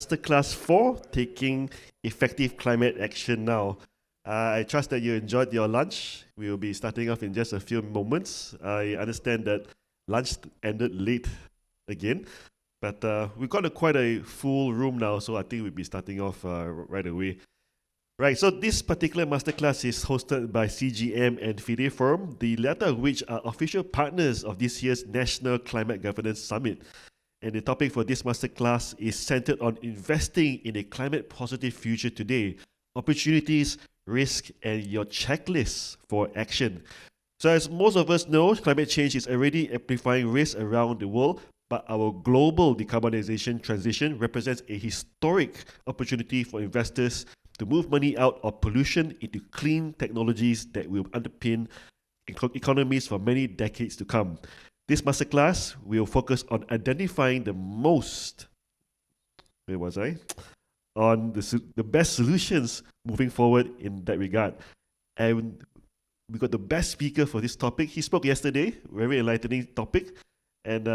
Masterclass 4, Taking Effective Climate Action Now. I trust that you enjoyed your lunch. We will be starting off in just a few moments. I understand that lunch ended late again, but we've got quite a full room now, so I think we'll be starting off right away. Right, so this particular masterclass is hosted by CGM and FIDE Forum, the latter of which are official partners of this year's National Climate Governance Summit. And the topic for this masterclass is centered on investing in a climate positive future today, opportunities, risk, and your checklist for action. So, as most of us know, climate change is already amplifying risks around the world, but our global decarbonization transition represents a historic opportunity for investors to move money out of pollution into clean technologies that will underpin economies for many decades to come. This masterclass will focus on identifying the most, where was I? On the best solutions moving forward in that regard. And we got the best speaker for this topic. He spoke yesterday, very enlightening topic. And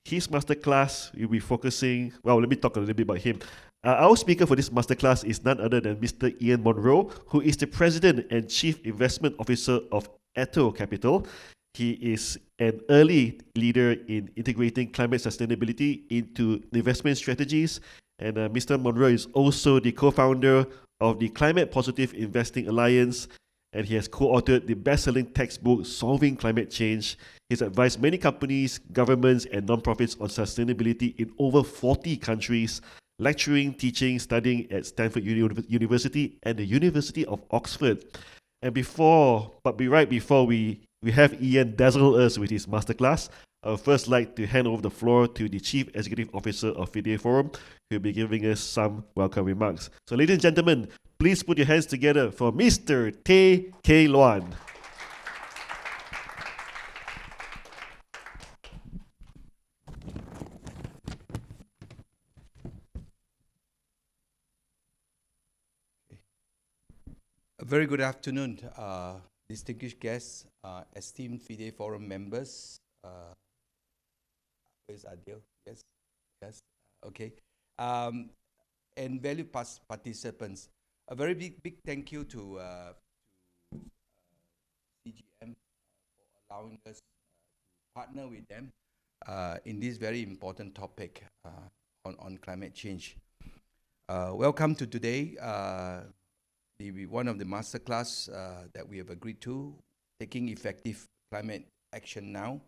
his masterclass will be focusing, well, let me talk a little bit about him. Our speaker for this masterclass is none other than Mr. Ian Monroe, who is the President and Chief Investment Officer of Atto Capital. He is an early leader in integrating climate sustainability into investment strategies. And Mr. Monroe is also the co-founder of the Climate Positive Investing Alliance, and he has co-authored the best-selling textbook, Solving Climate Change. He's advised many companies, governments, and non-profits on sustainability in over 40 countries, lecturing, teaching, studying at Stanford University and the University of Oxford. And right before we have Ian dazzle us with his masterclass, I would first like to hand over the floor to the Chief Executive Officer of FIDE Forum, who will be giving us some welcome remarks. So, ladies and gentlemen, please put your hands together for Mr. Tay K. Luan. A very good afternoon, distinguished guests, esteemed FIDE Forum members. Where's Adil? Yes, okay. And valued participants. A very big thank you to CGM for allowing us to partner with them in this very important topic on climate change. Welcome to today. One of the masterclass that we have agreed to, Taking Effective Climate Action Now.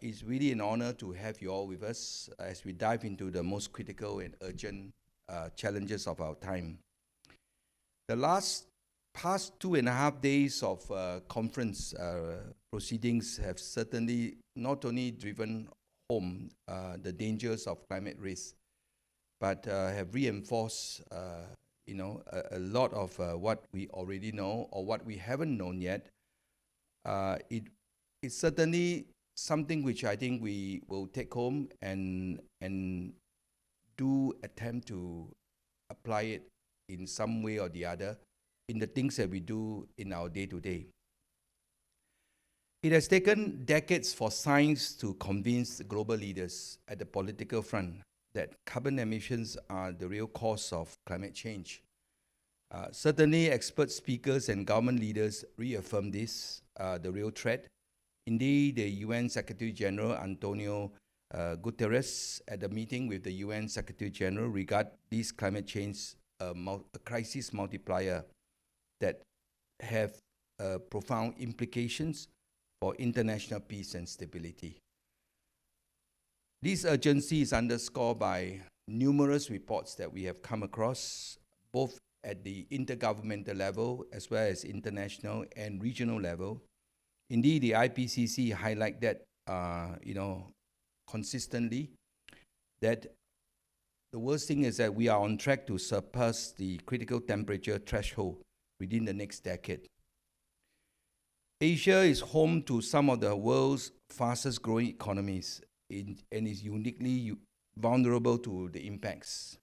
It's really an honor to have you all with us as we dive into the most critical and urgent challenges of our time. The past 2.5 days of conference proceedings have certainly not only driven home the dangers of climate risk, but have reinforced a lot of what we already know or what we haven't known yet. It's certainly something which I think we will take home and do attempt to apply it in some way or the other in the things that we do in our day-to-day. It has taken decades for science to convince global leaders at the political front that carbon emissions are the real cause of climate change. Certainly, expert speakers and government leaders reaffirm this, the real threat. Indeed, the UN Secretary General Antonio Guterres, at the meeting with the UN Secretary General, regard this climate change a crisis multiplier that have profound implications for international peace and stability. This urgency is underscored by numerous reports that we have come across, both at the intergovernmental level as well as international and regional level. Indeed, the IPCC highlight that, consistently, that the worst thing is that we are on track to surpass the critical temperature threshold within the next decade. Asia is home to some of the world's fastest growing economies and is uniquely vulnerable to the impacts.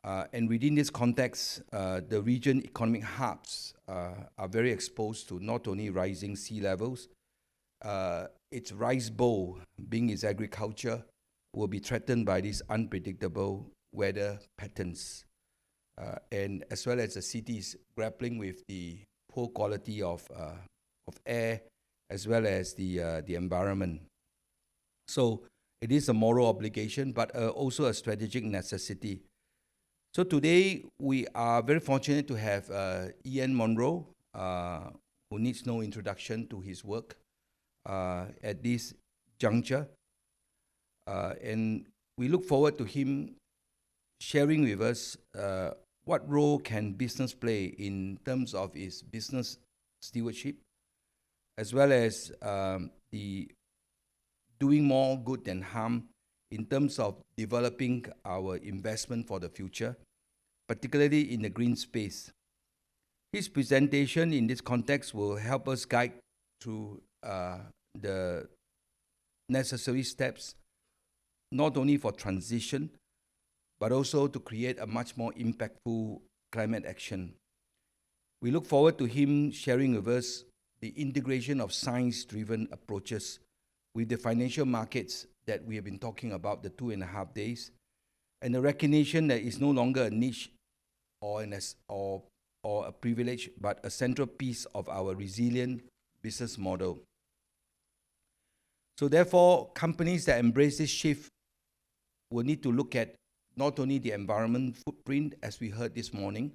And within this context, the region economic hubs are very exposed to not only rising sea levels, its rice bowl being its agriculture, will be threatened by these unpredictable weather patterns, and as well as the cities grappling with the poor quality of air as well as the environment. So it is a moral obligation, but also a strategic necessity. So today we are very fortunate to have Ian Monroe, who needs no introduction to his work at this juncture. And we look forward to him sharing with us what role can business play in terms of its business stewardship, as well as the doing more good than harm in terms of developing our investment for the future, particularly in the green space. His presentation in this context will help us guide through the necessary steps, not only for transition, but also to create a much more impactful climate action. We look forward to him sharing with us the integration of science-driven approaches with the financial markets that we have been talking about the 2.5 days, and the recognition that it's no longer a niche or a privilege, but a central piece of our resilient business model. So therefore, companies that embrace this shift will need to look at not only the environment footprint, as we heard this morning,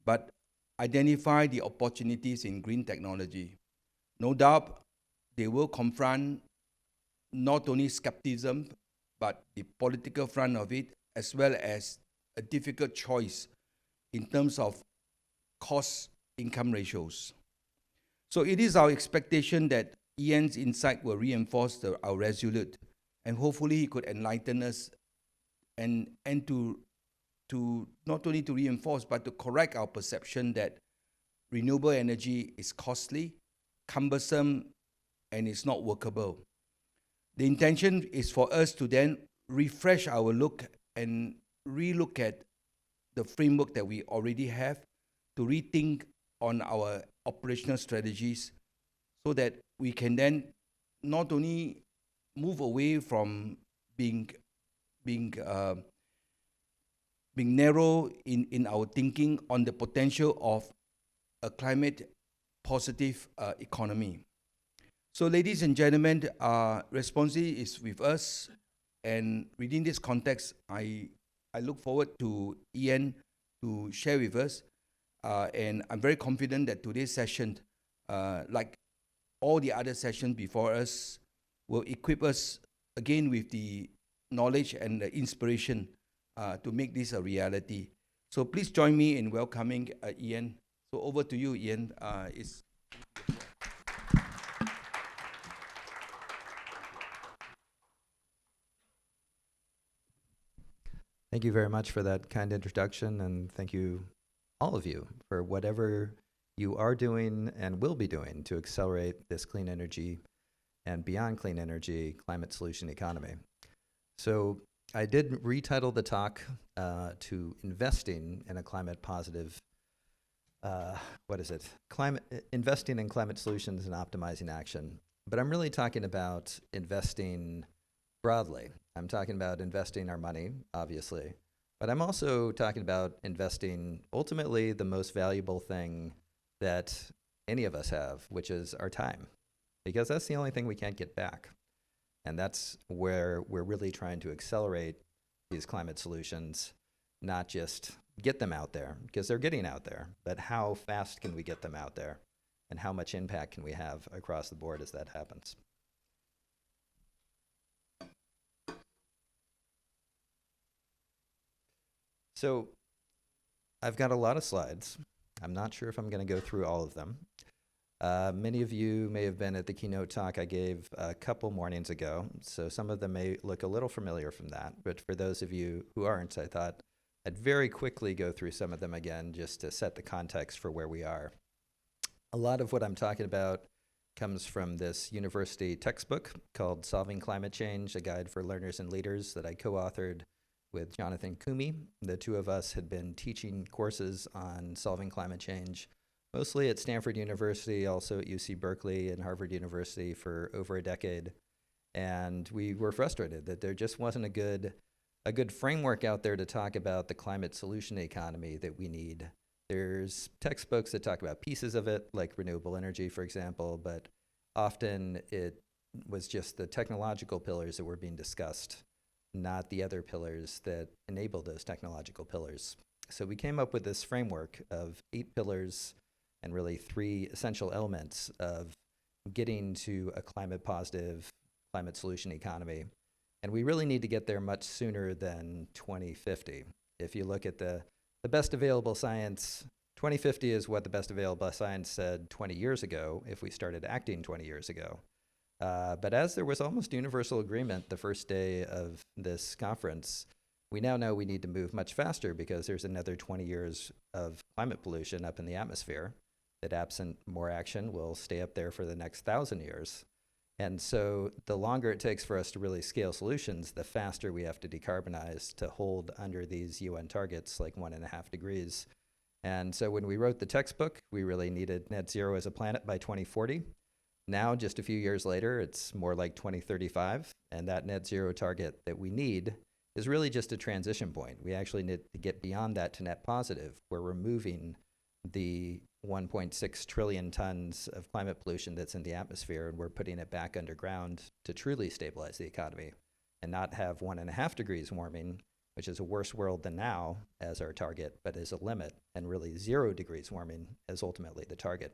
but identify the opportunities in green technology. No doubt, they will confront not only skepticism, but the political front of it, as well as a difficult choice in terms of cost-income ratios. So it is our expectation that Ian's insight will reinforce our resolute, and hopefully he could enlighten us and to not only to reinforce, but to correct our perception that renewable energy is costly, cumbersome, and it's not workable. The intention is for us to then refresh our look and relook at the framework that we already have, to rethink on our operational strategies, so that we can then not only move away from being narrow in our thinking on the potential of a climate positive economy. So ladies and gentlemen, Responsi is with us, and within this context, I look forward to Ian to share with us, and I'm very confident that today's session, like all the other sessions before us, will equip us again with the knowledge and the inspiration to make this a reality. So please join me in welcoming Ian. So over to you, Ian. Thank you very much for that kind introduction, and thank you, all of you, for whatever you are doing and will be doing to accelerate this clean energy and beyond clean energy climate solution economy. So I did retitle the talk to Investing in a Climate Positive, Investing in Climate Solutions and Optimizing Action. But I'm really talking about investing broadly. I'm talking about investing our money, obviously, but I'm also talking about investing ultimately the most valuable thing that any of us have, which is our time, because that's the only thing we can't get back. And that's where we're really trying to accelerate these climate solutions, not just get them out there, because they're getting out there, but how fast can we get them out there? And how much impact can we have across the board as that happens? So I've got a lot of slides. I'm not sure if I'm going to go through all of them. Many of you may have been at the keynote talk I gave a couple mornings ago, so some of them may look a little familiar from that. But for those of you who aren't, I thought I'd very quickly go through some of them again just to set the context for where we are. A lot of what I'm talking about comes from this university textbook called Solving Climate Change, a guide for learners and leaders that I co-authored with Jonathan Kumi. The two of us had been teaching courses on solving climate change, mostly at Stanford University, also at UC Berkeley and Harvard University for over a decade. And we were frustrated that there just wasn't a good framework out there to talk about the climate solution economy that we need. There's textbooks that talk about pieces of it, like renewable energy, for example, but often it was just the technological pillars that were being discussed, not the other pillars that enable those technological pillars. So we came up with this framework of 8 pillars and really 3 essential elements of getting to a climate positive, climate solution economy. And we really need to get there much sooner than 2050. If you look at the best available science, 2050 is what the best available science said 20 years ago if we started acting 20 years ago. But as there was almost universal agreement the first day of this conference, we now know we need to move much faster because there's another 20 years of climate pollution up in the atmosphere that, absent more action, will stay up there for the next 1,000 years. And so the longer it takes for us to really scale solutions, the faster we have to decarbonize to hold under these UN targets like 1.5 degrees. And so when we wrote the textbook, we really needed net zero as a planet by 2040. Now, just a few years later, it's more like 2035. And that net zero target that we need is really just a transition point. We actually need to get beyond that to net positive, where we're moving the 1.6 trillion tons of climate pollution that's in the atmosphere, and we're putting it back underground to truly stabilize the economy and not have 1.5 degrees warming, which is a worse world than now as our target, but is a limit, and really 0 degrees warming is ultimately the target.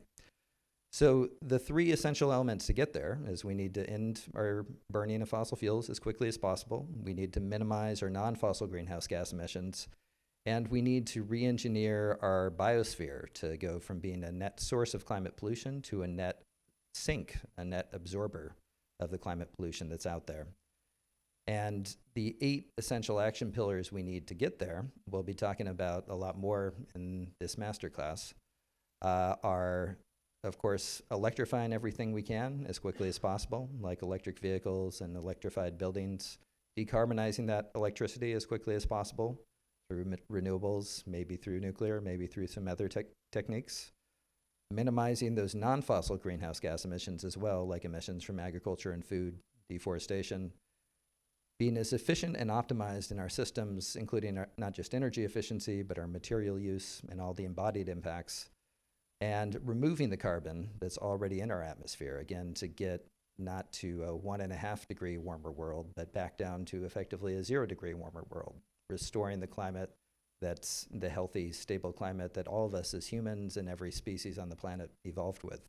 So the 3 essential elements to get there is we need to end our burning of fossil fuels as quickly as possible. We need to minimize our non-fossil greenhouse gas emissions. And we need to re-engineer our biosphere to go from being a net source of climate pollution to a net sink, a net absorber of the climate pollution that's out there. And the 8 essential action pillars we need to get there, we'll be talking about a lot more in this masterclass, are, of course, electrifying everything we can as quickly as possible, like electric vehicles and electrified buildings, decarbonizing that electricity as quickly as possible, through renewables, maybe through nuclear, maybe through some other techniques. Minimizing those non-fossil greenhouse gas emissions as well, like emissions from agriculture and food, deforestation. Being as efficient and optimized in our systems, including not just energy efficiency, but our material use and all the embodied impacts. And removing the carbon that's already in our atmosphere, again, to get not to a 1.5 degree warmer world, but back down to effectively a 0 degree warmer world. Restoring the climate that's the healthy, stable climate that all of us as humans and every species on the planet evolved with.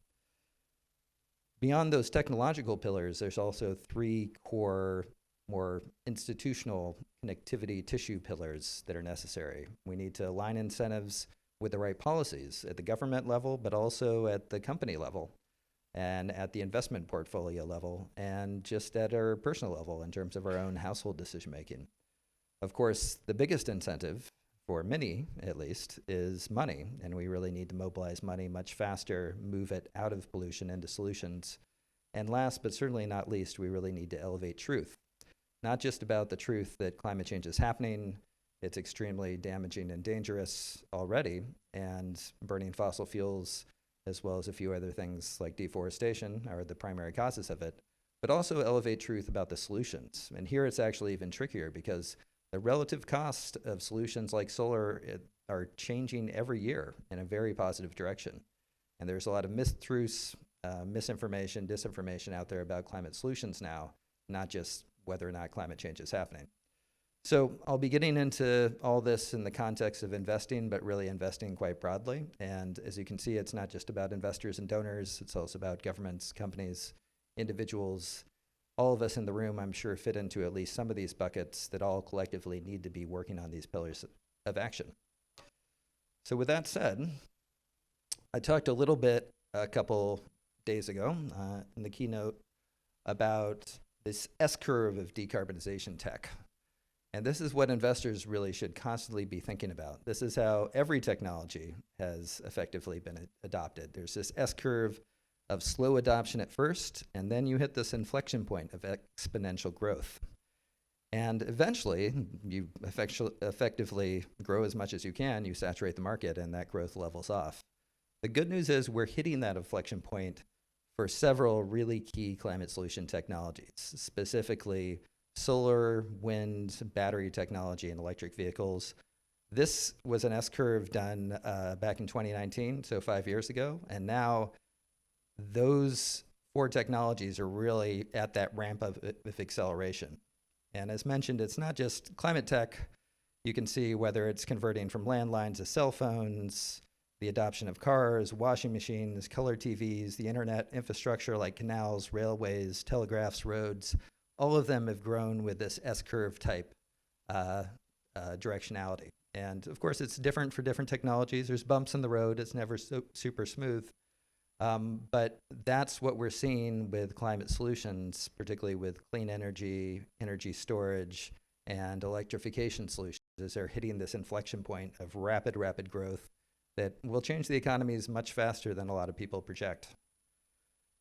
Beyond those technological pillars, there's also 3 core, more institutional connectivity tissue pillars that are necessary. We need to align incentives with the right policies at the government level, but also at the company level and at the investment portfolio level, and just at our personal level in terms of our own household decision-making. Of course, the biggest incentive, for many at least, is money, and we really need to mobilize money much faster, move it out of pollution into solutions. And last, but certainly not least, we really need to elevate truth. Not just about the truth that climate change is happening, it's extremely damaging and dangerous already, and burning fossil fuels, as well as a few other things like deforestation, are the primary causes of it, but also elevate truth about the solutions. And here it's actually even trickier because the relative cost of solutions like solar are changing every year in a very positive direction. And there's a lot of mistruths, misinformation, disinformation out there about climate solutions now, not just whether or not climate change is happening. So I'll be getting into all this in the context of investing, but really investing quite broadly. And as you can see, it's not just about investors and donors, it's also about governments, companies, individuals. All of us in the room, I'm sure, fit into at least some of these buckets that all collectively need to be working on these pillars of action. So with that said, I talked a little bit a couple days ago in the keynote about this S-curve of decarbonization tech. And this is what investors really should constantly be thinking about. This is how every technology has effectively been adopted. There's this S-curve of slow adoption at first, and then you hit this inflection point of exponential growth. And eventually, you effectively grow as much as you can, you saturate the market, and that growth levels off. The good news is we're hitting that inflection point for several really key climate solution technologies, specifically solar, wind, battery technology, and electric vehicles. This was an S-curve done back in 2019, so 5 years ago, and now those 4 technologies are really at that ramp of acceleration. And as mentioned, it's not just climate tech. You can see whether it's converting from landlines to cell phones, the adoption of cars, washing machines, color TVs, the internet infrastructure like canals, railways, telegraphs, roads. All of them have grown with this S-curve type directionality. And of course, it's different for different technologies. There's bumps in the road. It's never super smooth. But that's what we're seeing with climate solutions, particularly with clean energy, energy storage, and electrification solutions, as they're hitting this inflection point of rapid growth that will change the economies much faster than a lot of people project.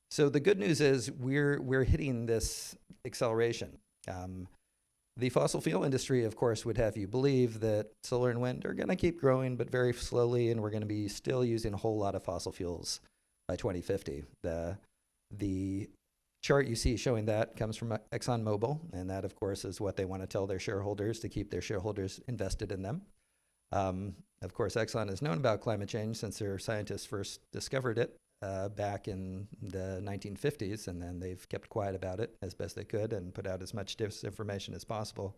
So the good news is we're hitting this acceleration. The fossil fuel industry, of course, would have you believe that solar and wind are going to keep growing, but very slowly, and we're going to be still using a whole lot of fossil fuels by 2050. The chart you see showing that comes from ExxonMobil, and that, of course, is what they want to tell their shareholders to keep their shareholders invested in them. Of course, Exxon has known about climate change since their scientists first discovered it back in the 1950s, and then they've kept quiet about it as best they could and put out as much disinformation as possible.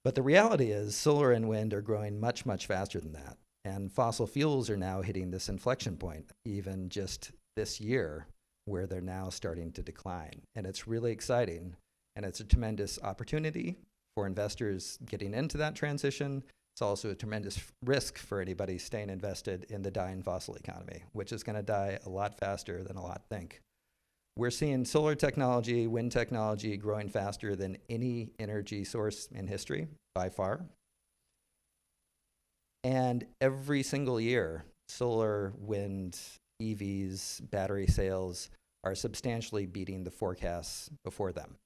But the reality is solar and wind are growing much faster than that. And fossil fuels are now hitting this inflection point, even just this year, where they're now starting to decline. And it's really exciting, and it's a tremendous opportunity for investors getting into that transition. It's also a tremendous risk for anybody staying invested in the dying fossil economy, which is going to die a lot faster than a lot think. We're seeing solar technology, wind technology growing faster than any energy source in history, by far. And every single year, solar, wind, EVs, battery sales are substantially beating the forecasts before them.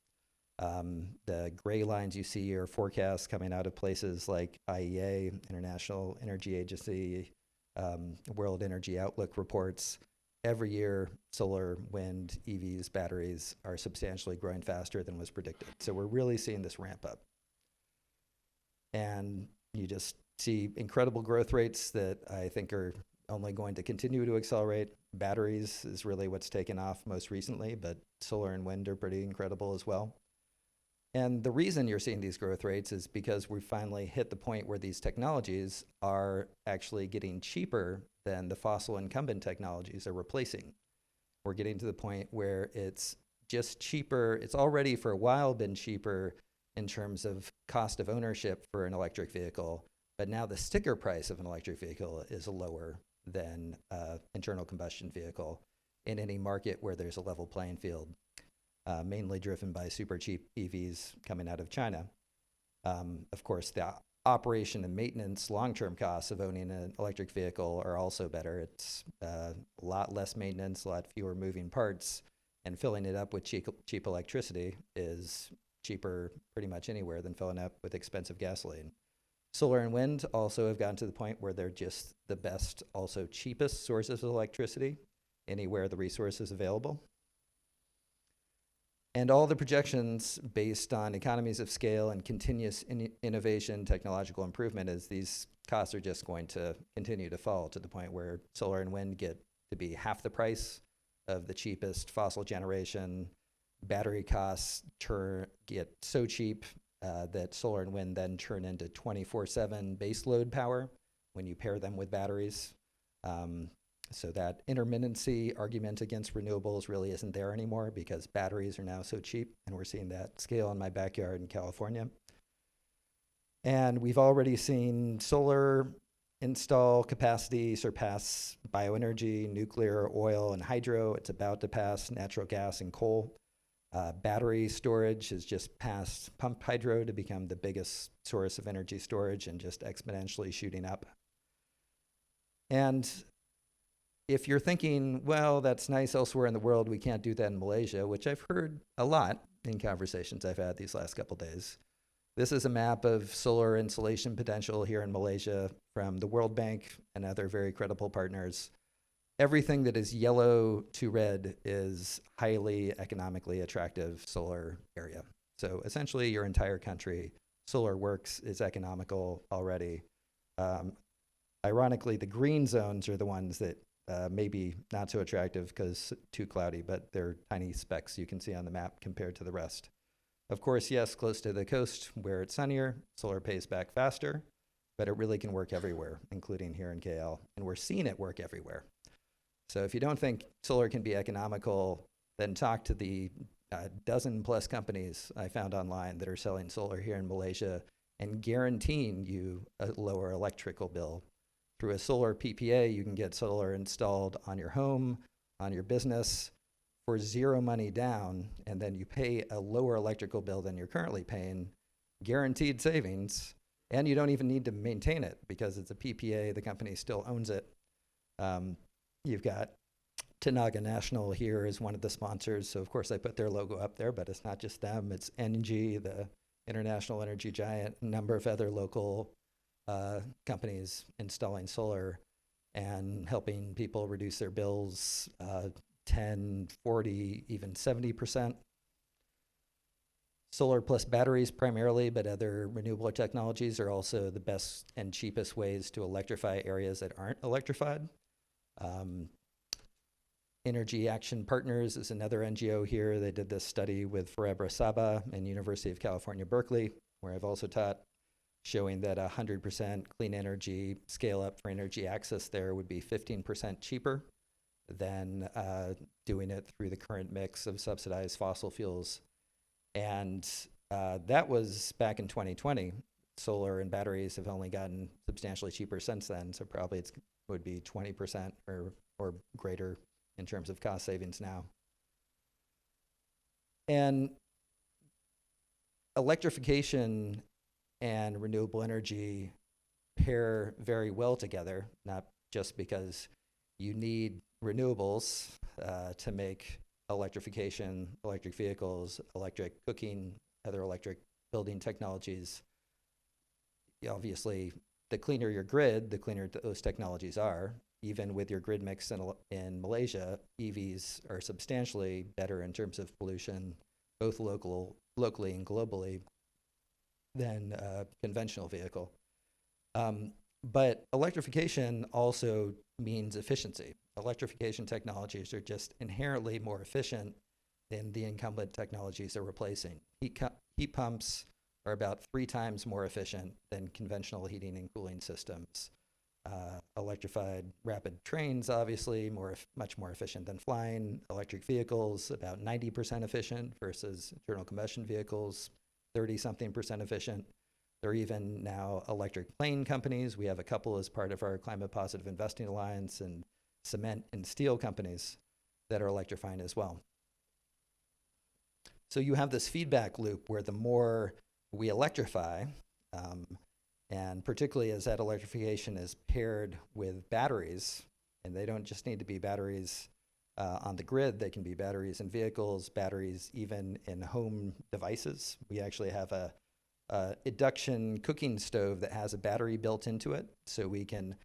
The gray lines you see are forecasts coming out of places like IEA, International Energy Agency, World Energy Outlook reports. Every year, solar, wind, EVs, batteries are substantially growing faster than was predicted. So we're really seeing this ramp up. And you just see incredible growth rates that I think are only going to continue to accelerate. Batteries is really what's taken off most recently, but solar and wind are pretty incredible as well. And the reason you're seeing these growth rates is because we finally hit the point where these technologies are actually getting cheaper than the fossil incumbent technologies are replacing. We're getting to the point where it's just cheaper. It's already for a while been cheaper in terms of cost of ownership for an electric vehicle, but now the sticker price of an electric vehicle is lower than internal combustion vehicle in any market where there's a level playing field. Mainly driven by super cheap EVs coming out of China. Of course, the operation and maintenance long-term costs of owning an electric vehicle are also better. It's a lot less maintenance, a lot fewer moving parts, and filling it up with cheap electricity is cheaper pretty much anywhere than filling up with expensive gasoline. Solar and wind also have gotten to the point where they're just the best, also cheapest sources of electricity anywhere the resource is available. And all the projections based on economies of scale and continuous innovation, technological improvement, is these costs are just going to continue to fall to the point where solar and wind get to be half the price of the cheapest fossil generation. Battery costs get so cheap that solar and wind then turn into 24/7 base load power when you pair them with batteries. So that intermittency argument against renewables really isn't there anymore because batteries are now so cheap, and we're seeing that scale in my backyard in California. And we've already seen solar install capacity surpass bioenergy, nuclear, oil, and hydro. It's about to pass natural gas and coal. Battery storage has just passed pumped hydro to become the biggest source of energy storage and just exponentially shooting up. And if you're thinking, well, that's nice elsewhere in the world, we can't do that in Malaysia, which I've heard a lot in conversations I've had these last couple days. This is a map of solar installation potential here in Malaysia from the World Bank and other very credible partners. everything that is yellow to red is highly economically attractive solar area. So essentially your entire country, solar works, is economical already. Ironically, the green zones are the ones that maybe not so attractive because too cloudy, but they're tiny specks you can see on the map compared to the rest. Of course, yes, close to the coast where it's sunnier, solar pays back faster, but it really can work everywhere, including here in KL, and we're seeing it work everywhere. So if you don't think solar can be economical, then talk to the dozen plus companies I found online that are selling solar here in Malaysia and guaranteeing you a lower electrical bill. Through a solar PPA, you can get solar installed on your home, on your business, for zero money down, and then you pay a lower electrical bill than you're currently paying, guaranteed savings, and you don't even need to maintain it because it's a PPA, the company still owns it. You've got Tenaga National here as one of the sponsors, so of course I put their logo up there, but it's not just them, it's NG, the international energy giant, a number of other local companies installing solar and helping people reduce their bills 10, 40, even 70%. Solar plus batteries primarily, but other renewable technologies are also the best and cheapest ways to electrify areas that aren't electrified. Energy Action Partners is another NGO here. They did this study with Forever Sabah and University of California, Berkeley, where I've also taught, showing that 100% clean energy scale up for energy access there would be 15% cheaper than doing it through the current mix of subsidized fossil fuels. And that was back in 2020. Solar and batteries have only gotten substantially cheaper since then, so probably it would be 20% or greater in terms of cost savings now. And electrification and renewable energy pair very well together, not just because you need renewables to make electrification, electric vehicles, electric cooking, other electric building technologies. Obviously, the cleaner your grid, the cleaner those technologies are. Even with your grid mix in Malaysia, EVs are substantially better in terms of pollution, both locally and globally, than a conventional vehicle. But electrification also means efficiency. Electrification technologies are just inherently more efficient than the incumbent technologies they're replacing. Heat pumps are about 3 times more efficient than conventional heating and cooling systems. Electrified rapid trains, obviously, much more efficient than flying. Electric vehicles, about 90% efficient versus internal combustion vehicles, 30-something% efficient. There are even now electric plane companies. We have a couple as part of our Climate Positive Investing Alliance, and cement and steel companies that are electrifying as well. So you have this feedback loop where the more we electrify, and particularly as that electrification is paired with batteries, and they don't just need to be batteries on the grid, they can be batteries in vehicles, batteries even in home devices. We actually have a induction cooking stove that has a battery built into it, so we can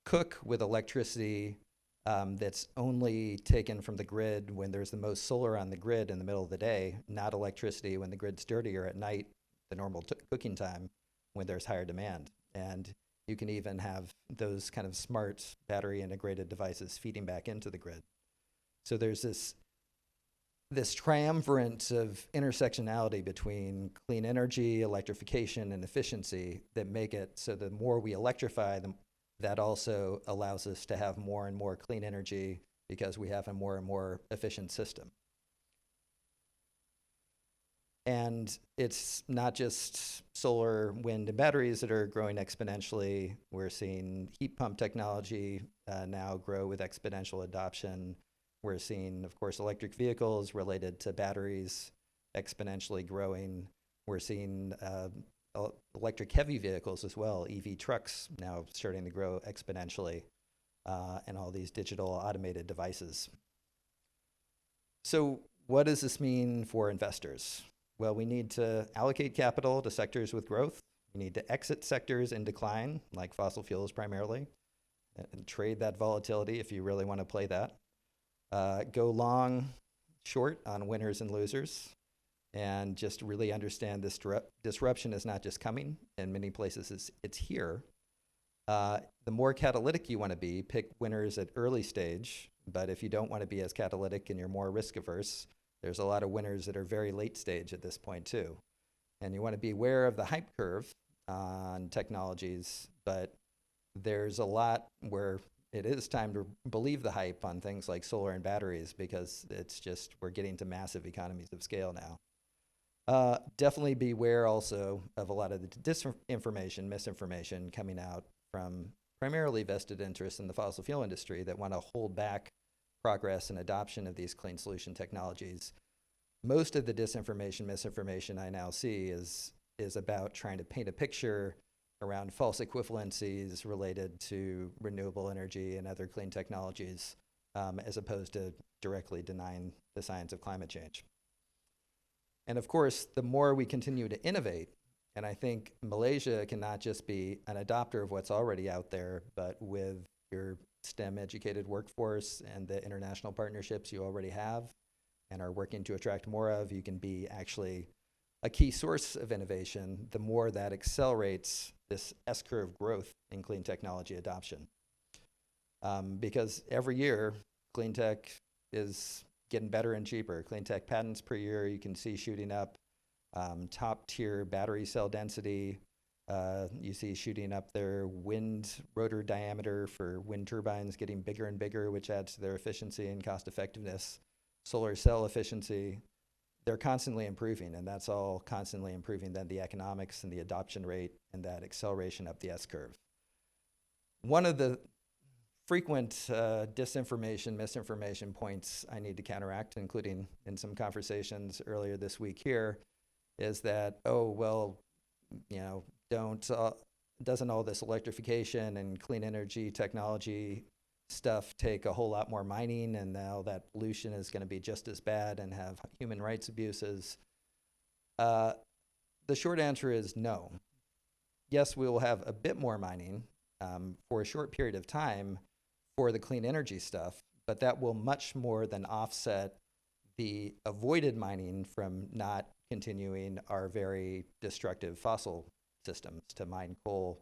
cook with electricity that's only taken from the grid when there's the most solar on the grid in the middle of the day, not electricity when the grid's dirtier at night, the normal cooking time, when there's higher demand. And you can even have those kind of smart battery integrated devices feeding back into the grid. So there's this triumvirate of intersectionality between clean energy, electrification, and efficiency that make it so the more we electrify, that also allows us to have more and more clean energy because we have a more and more efficient system. And it's not just solar, wind, and batteries that are growing exponentially. We're seeing heat pump technology now grow with exponential adoption. We're seeing, of course, electric vehicles related to batteries exponentially growing. We're seeing electric heavy vehicles as well, EV trucks now starting to grow exponentially, and all these digital automated devices. So what does this mean for investors? Well, we need to allocate capital to sectors with growth. We need to exit sectors in decline, like fossil fuels primarily. and trade that volatility if you really want to play that. Go long, short on winners and losers, and just really understand this disruption is not just coming. In many places, it's here. The more catalytic you want to be, pick winners at early stage. But if you don't want to be as catalytic and you're more risk averse, there's a lot of winners that are very late stage at this point too. And you want to be aware of the hype curve on technologies, but there's a lot where it is time to believe the hype on things like solar and batteries, because it's just, we're getting to massive economies of scale now. Definitely beware also of a lot of the disinformation, misinformation coming out from primarily vested interests in the fossil fuel industry that want to hold back progress and adoption of these clean solution technologies. Most of the disinformation, misinformation I now see is about trying to paint a picture around false equivalencies related to renewable energy and other clean technologies, as opposed to directly denying the science of climate change. And of course, the more we continue to innovate, and I think Malaysia can not just be an adopter of what's already out there, but with your STEM educated workforce and the international partnerships you already have and are working to attract more of, you can be actually a key source of innovation, the more that accelerates this S-curve growth in clean technology adoption. Because every year, clean tech is getting better and cheaper. Clean tech patents per year, you can see shooting up. Top tier battery cell density, you see shooting up their wind rotor diameter for wind turbines getting bigger and bigger, which adds to their efficiency and cost effectiveness. Solar cell efficiency, they're constantly improving, and that's all constantly improving then the economics and the adoption rate and that acceleration up the S-curve. One of the frequent disinformation, misinformation points I need to counteract, including in some conversations earlier this week here, is that, oh, well, you know, doesn't all this electrification and clean energy technology stuff take a whole lot more mining, and now that pollution is going to be just as bad and have human rights abuses? The short answer is no. Yes, we will have a bit more mining for a short period of time for the clean energy stuff, but that will much more than offset the avoided mining from not continuing our very destructive fossil systems to mine coal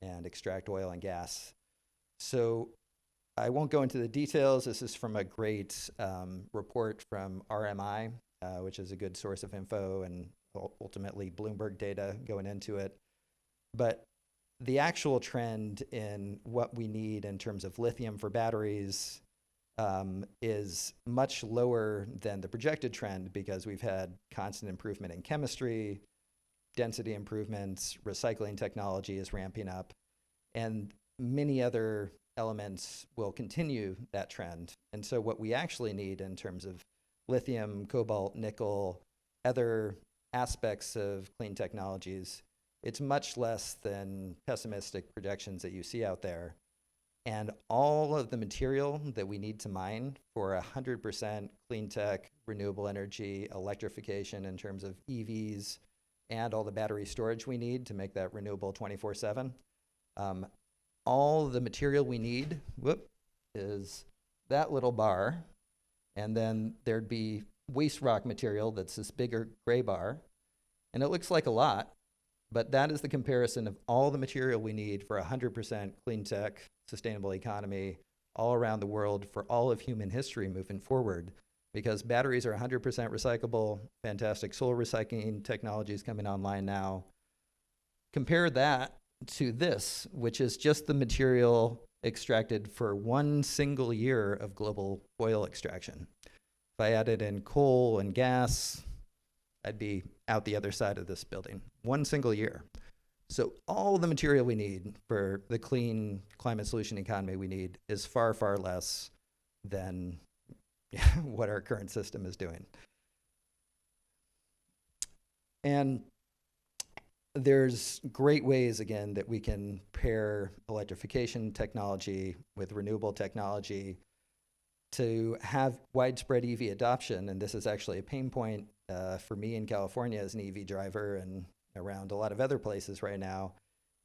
and extract oil and gas. So I won't go into the details. This is from a great report from RMI, which is a good source of info, and ultimately Bloomberg data going into it. But the actual trend in what we need in terms of lithium for batteries is much lower than the projected trend, because we've had constant improvement in chemistry, density improvements, recycling technology is ramping up, and many other elements will continue that trend. And so what we actually need in terms of lithium, cobalt, nickel, other aspects of clean technologies, it's much less than pessimistic projections that you see out there. And all of the material that we need to mine for 100% clean tech, renewable energy, electrification in terms of EVs, and all the battery storage we need to make that renewable 24/7, all the material we need, is that little bar, and then there'd be waste rock material that's this bigger gray bar, and it looks like a lot, but that is the comparison of all the material we need for 100% clean tech, sustainable economy all around the world for all of human history moving forward, because batteries are 100% recyclable, fantastic solar recycling technologies coming online now. Compare that to this, which is just the material extracted for one single year of global oil extraction. If I added in coal and gas, I'd be out the other side of this building. One single year. So all the material we need for the clean climate solution economy we need is far, far less than what our current system is doing. And there's great ways, again, that we can pair electrification technology with renewable technology to have widespread EV adoption. And this is actually a pain point for me in California as an EV driver and around a lot of other places right now,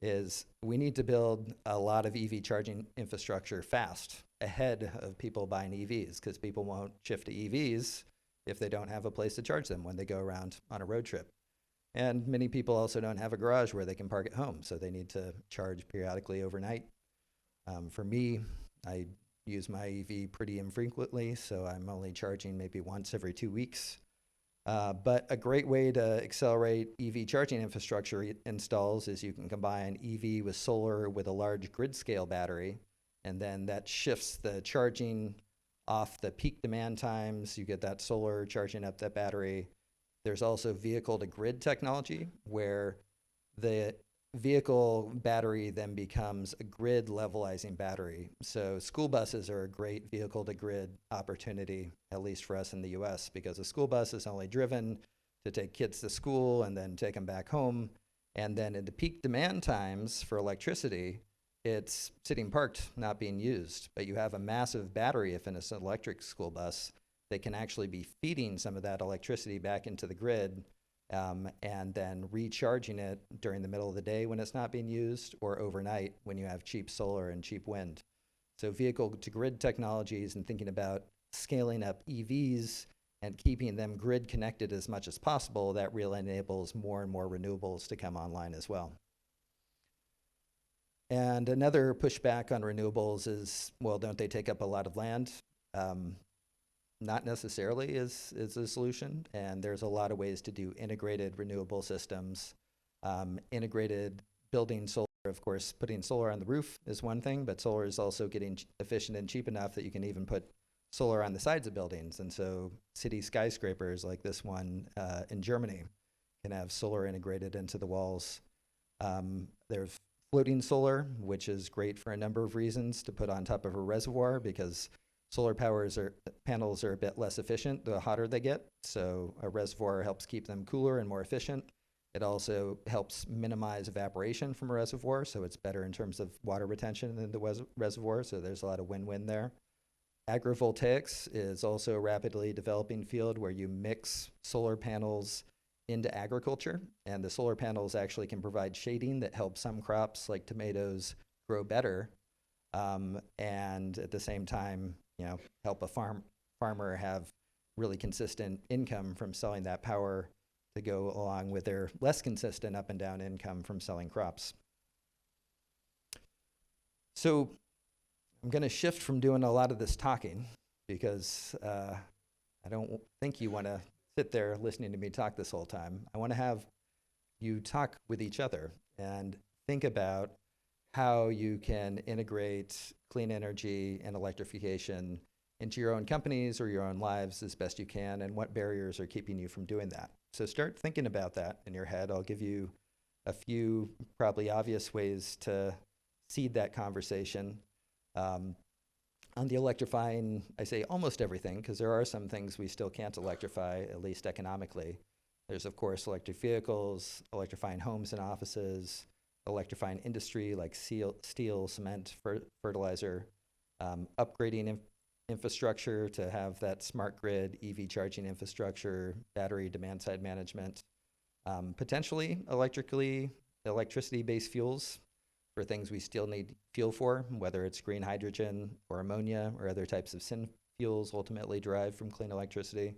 is we need to build a lot of EV charging infrastructure fast ahead of people buying EVs, because people won't shift to EVs if they don't have a place to charge them when they go around on a road trip. And many people also don't have a garage where they can park at home, so they need to charge periodically overnight. For me, I use my EV pretty infrequently, so I'm only charging maybe once every 2 weeks. But a great way to accelerate EV charging infrastructure installs is you can combine EV with solar with a large grid scale battery, and then that shifts the charging off the peak demand times. You get that solar charging up that battery. There's also vehicle to grid technology, where the vehicle battery then becomes a grid levelizing battery. So school buses are a great vehicle to grid opportunity, at least for us in the US, because a school bus is only driven to take kids to school and then take them back home. And then in the peak demand times for electricity, it's sitting parked, not being used. But you have a massive battery if it's an electric school bus that can actually be feeding some of that electricity back into the grid, and then recharging it during the middle of the day when it's not being used, or overnight when you have cheap solar and cheap wind. So vehicle to grid technologies and thinking about scaling up EVs and keeping them grid connected as much as possible, that really enables more and more renewables to come online as well. And another pushback on renewables is, well, don't they take up a lot of land? Not necessarily is a solution, and there's a lot of ways to do integrated renewable systems. Integrated building solar, of course, putting solar on the roof is one thing, but solar is also getting efficient and cheap enough that you can even put solar on the sides of buildings. And so city skyscrapers like this one in Germany can have solar integrated into the walls. There's floating solar, which is great for a number of reasons, to put on top of a reservoir, because solar panels are a bit less efficient the hotter they get. So a reservoir helps keep them cooler and more efficient. It also helps minimize evaporation from a reservoir, so it's better in terms of water retention in the reservoir, so there's a lot of win-win there. Agrivoltaics is also a rapidly developing field where you mix solar panels into agriculture, and the solar panels actually can provide shading that helps some crops like tomatoes grow better, and at the same time, help a farmer have really consistent income from selling that power to go along with their less consistent up and down income from selling crops. So I'm going to shift from doing a lot of this talking, because I don't think you want to sit there listening to me talk this whole time. I want to have you talk with each other and think about how you can integrate clean energy and electrification into your own companies or your own lives as best you can, and what barriers are keeping you from doing that. So start thinking about that in your head. I'll give you a few probably obvious ways to seed that conversation. On the electrifying, I say almost everything, because there are some things we still can't electrify, at least economically. There's, of course, electric vehicles, electrifying homes and offices, electrifying industry like steel, cement, fertilizer, upgrading infrastructure to have that smart grid, EV charging infrastructure, battery demand-side management, potentially electricity-based fuels for things we still need fuel for, whether it's green hydrogen or ammonia or other types of syn fuels ultimately derived from clean electricity.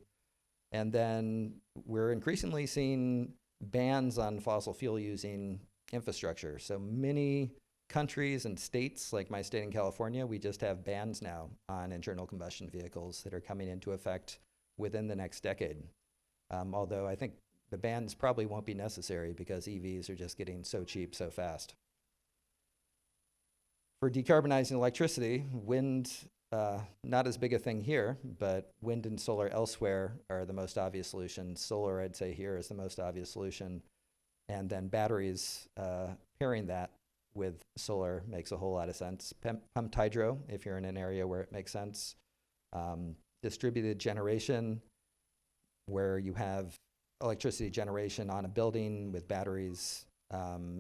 And then we're increasingly seeing bans on fossil fuel using infrastructure. So many countries and states, like my state in California, we just have bans now on internal combustion vehicles that are coming into effect within the next decade. Although I think the bans probably won't be necessary because EVs are just getting so cheap so fast. For decarbonizing electricity, wind, not as big a thing here, but wind and solar elsewhere are the most obvious solutions. Solar, I'd say here, is the most obvious solution. And then batteries, pairing that with solar makes a whole lot of sense. Pumped hydro, if you're in an area where it makes sense. Distributed generation, where you have electricity generation on a building with batteries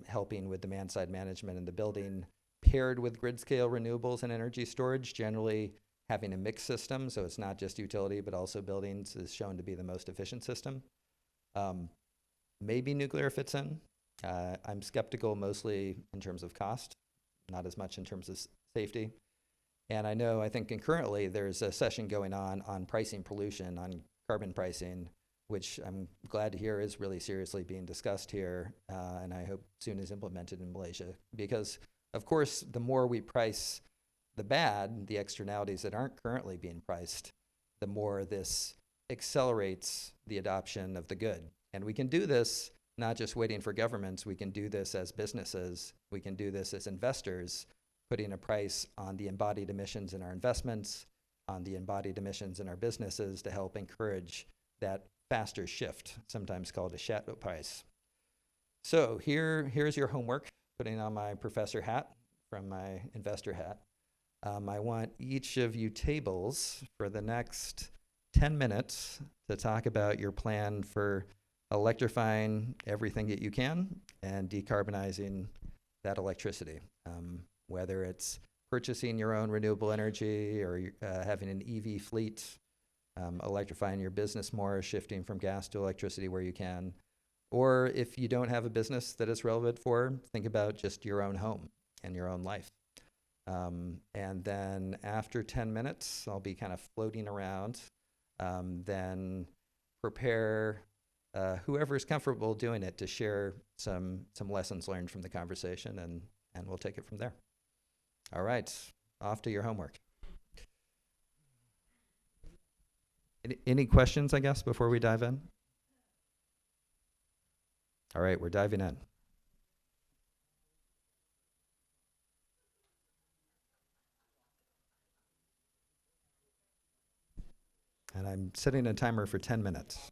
helping with demand-side management in the building, paired with grid-scale renewables and energy storage, generally having a mixed system, so it's not just utility, but also buildings is shown to be the most efficient system. Maybe nuclear fits in. I'm skeptical mostly in terms of cost, not as much in terms of safety. And I think concurrently there's a session going on pricing pollution, on carbon pricing, which I'm glad to hear is really seriously being discussed here, and I hope soon is implemented in Malaysia. Because, of course, the more we price the bad, the externalities that aren't currently being priced, the more this accelerates the adoption of the good. And we can do this not just waiting for governments, we can do this as businesses, we can do this as investors, putting a price on the embodied emissions in our investments, on the embodied emissions in our businesses to help encourage that faster shift, sometimes called a shadow price. So here's your homework, putting on my professor hat from my investor hat. I want each of you tables for the next 10 minutes to talk about your plan for electrifying everything that you can and decarbonizing that electricity. Whether it's purchasing your own renewable energy or having an EV fleet, electrifying your business more, shifting from gas to electricity where you can. Or if you don't have a business that it's relevant for, think about just your own home and your own life. And then after 10 minutes, I'll be kind of floating around. Then prepare whoever is comfortable doing it to share some lessons learned from the conversation, and we'll take it from there. All right, off to your homework. Any questions, I guess, before we dive in? All right, we're diving in. And I'm setting a timer for 10 minutes.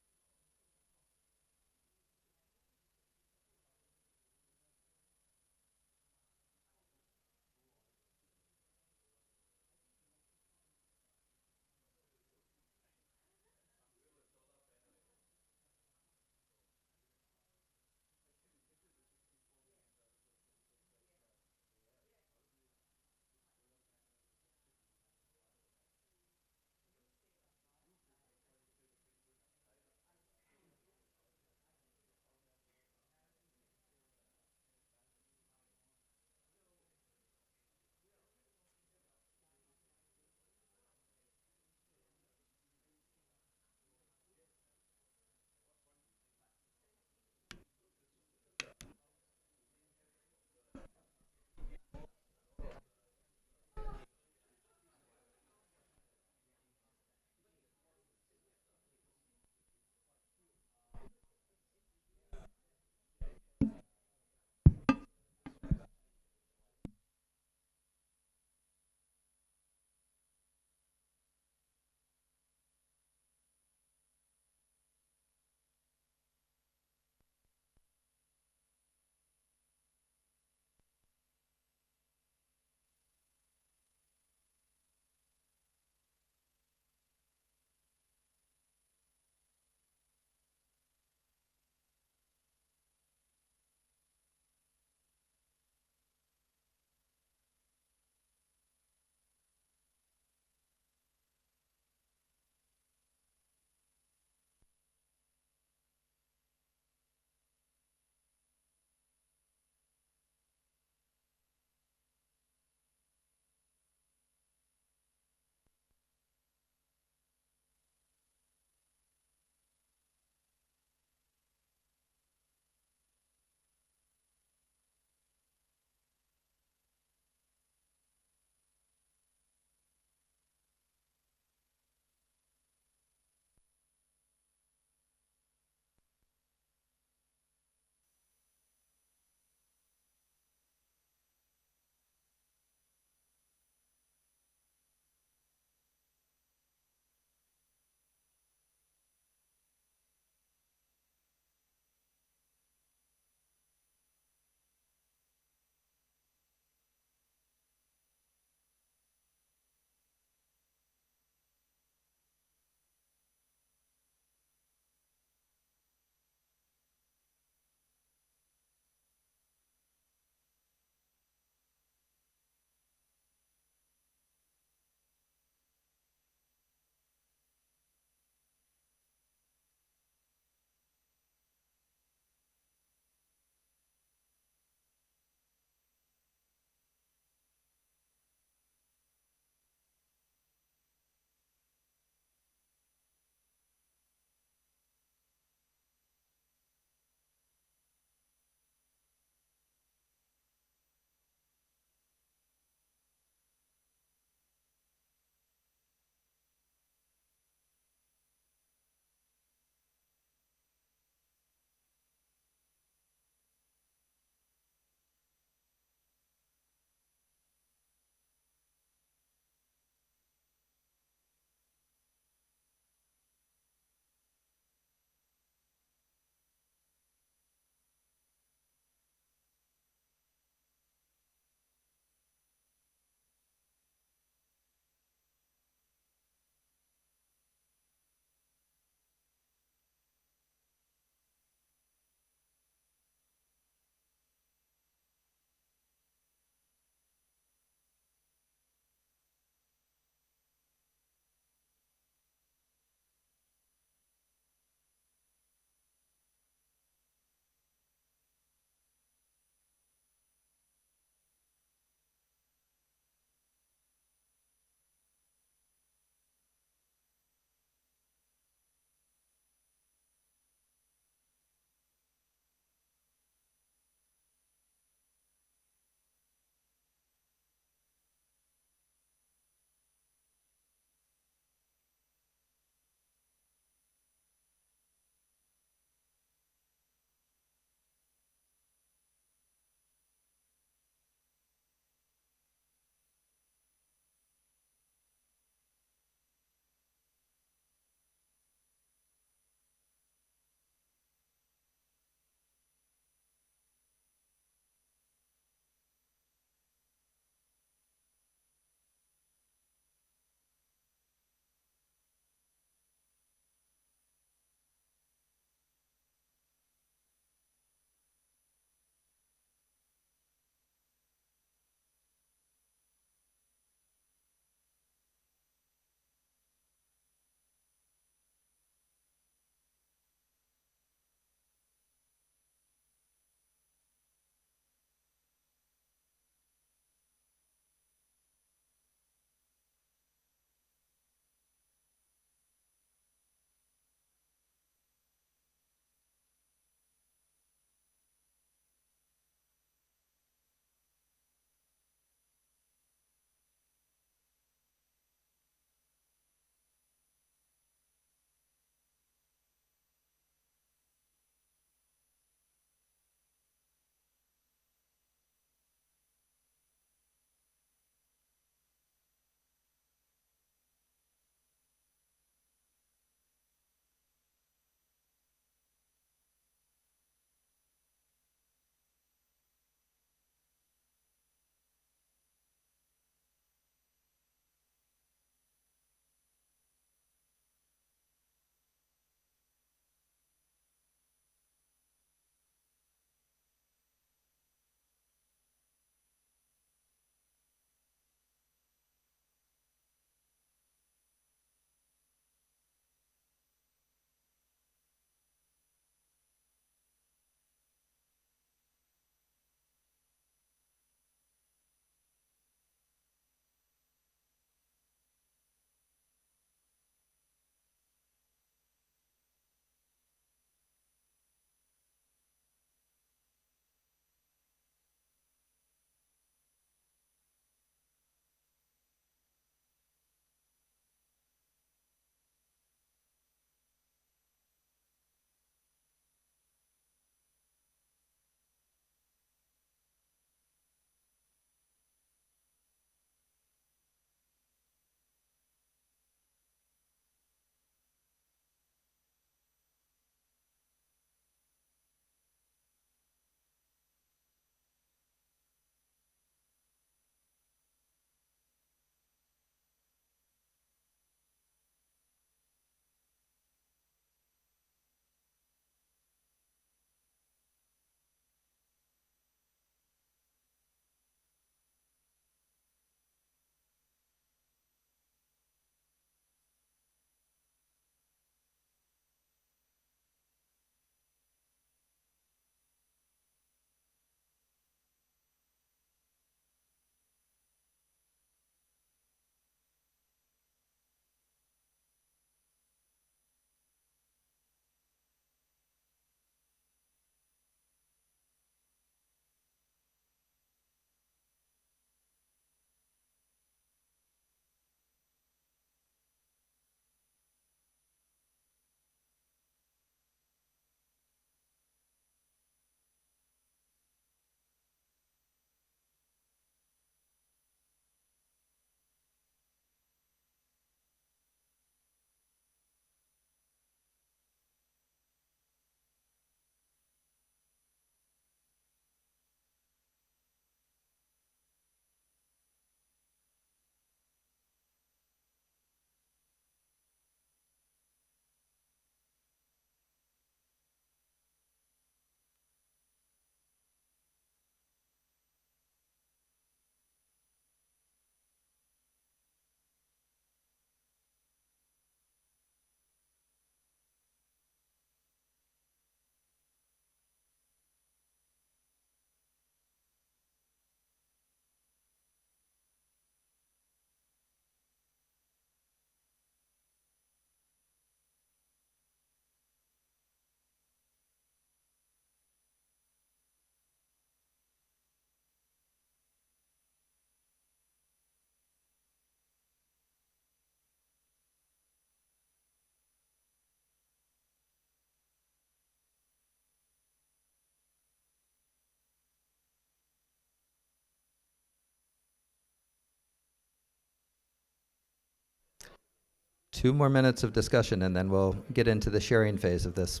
2 more minutes of discussion, and then we'll get into the sharing phase of this.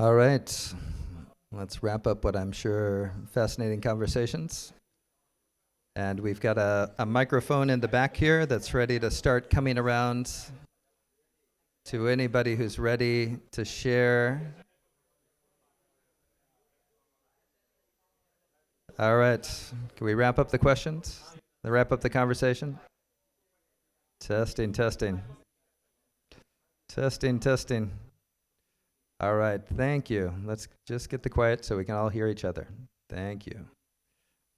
All right, let's wrap up what I'm sure fascinating conversations. And we've got a microphone in the back here that's ready to start coming around to anybody who's ready to share. All right, can we wrap up the questions? Wrap up the conversation? Testing, testing. Testing, testing. All right, thank you. Let's just get the quiet so we can all hear each other. Thank you.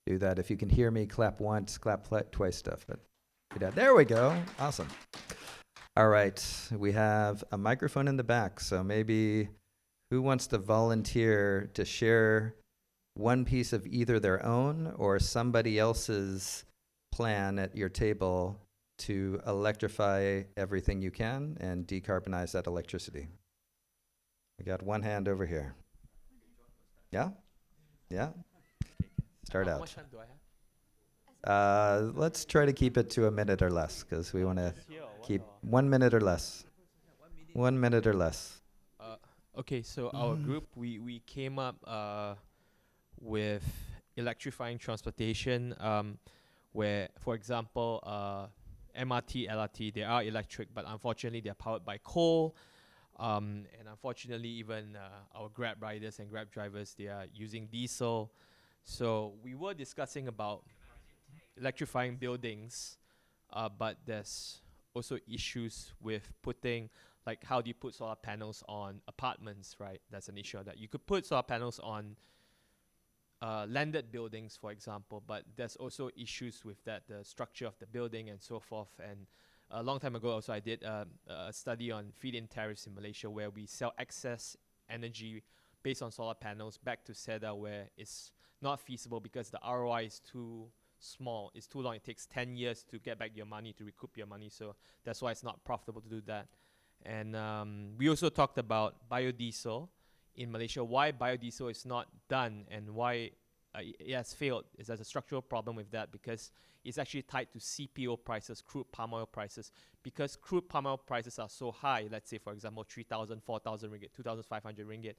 Do that. If you can hear me, clap once, clap twice stuff. But there we go. Awesome. All right, we have a microphone in the back, so maybe who wants to volunteer to share one piece of either their own or somebody else's plan at your table to electrify everything you can and decarbonize that electricity? We got one hand over here. Yeah? Yeah? Start out. How much time do I have? Let's try to keep it to a minute or less, because we want to keep 1 minute or less. 1 minute or less. Okay, so our group, we came up with electrifying transportation, where, for example, MRT, LRT, they are electric, but unfortunately they're powered by coal. And unfortunately, even our Grab riders and Grab drivers, they are using diesel. So we were discussing about electrifying buildings, but there's also issues with putting, like, how do you put solar panels on apartments, right? That's an issue that you could put solar panels on landed buildings, for example, but there's also issues with that, the structure of the building and so forth. And a long time ago also I did a study on feed-in tariffs in Malaysia, where we sell excess energy based on solar panels back to SEDA, where it's not feasible because the ROI is too small. It's too long. It takes 10 years to get back your money, to recoup your money. So that's why it's not profitable to do that. And we also talked about biodiesel in Malaysia, why biodiesel is not done and why it has failed. There's a structural problem with that because it's actually tied to CPO prices, crude palm oil prices. Because crude palm oil prices are so high, let's say, for example, 3,000, 4,000 ringgit, 2,500 ringgit,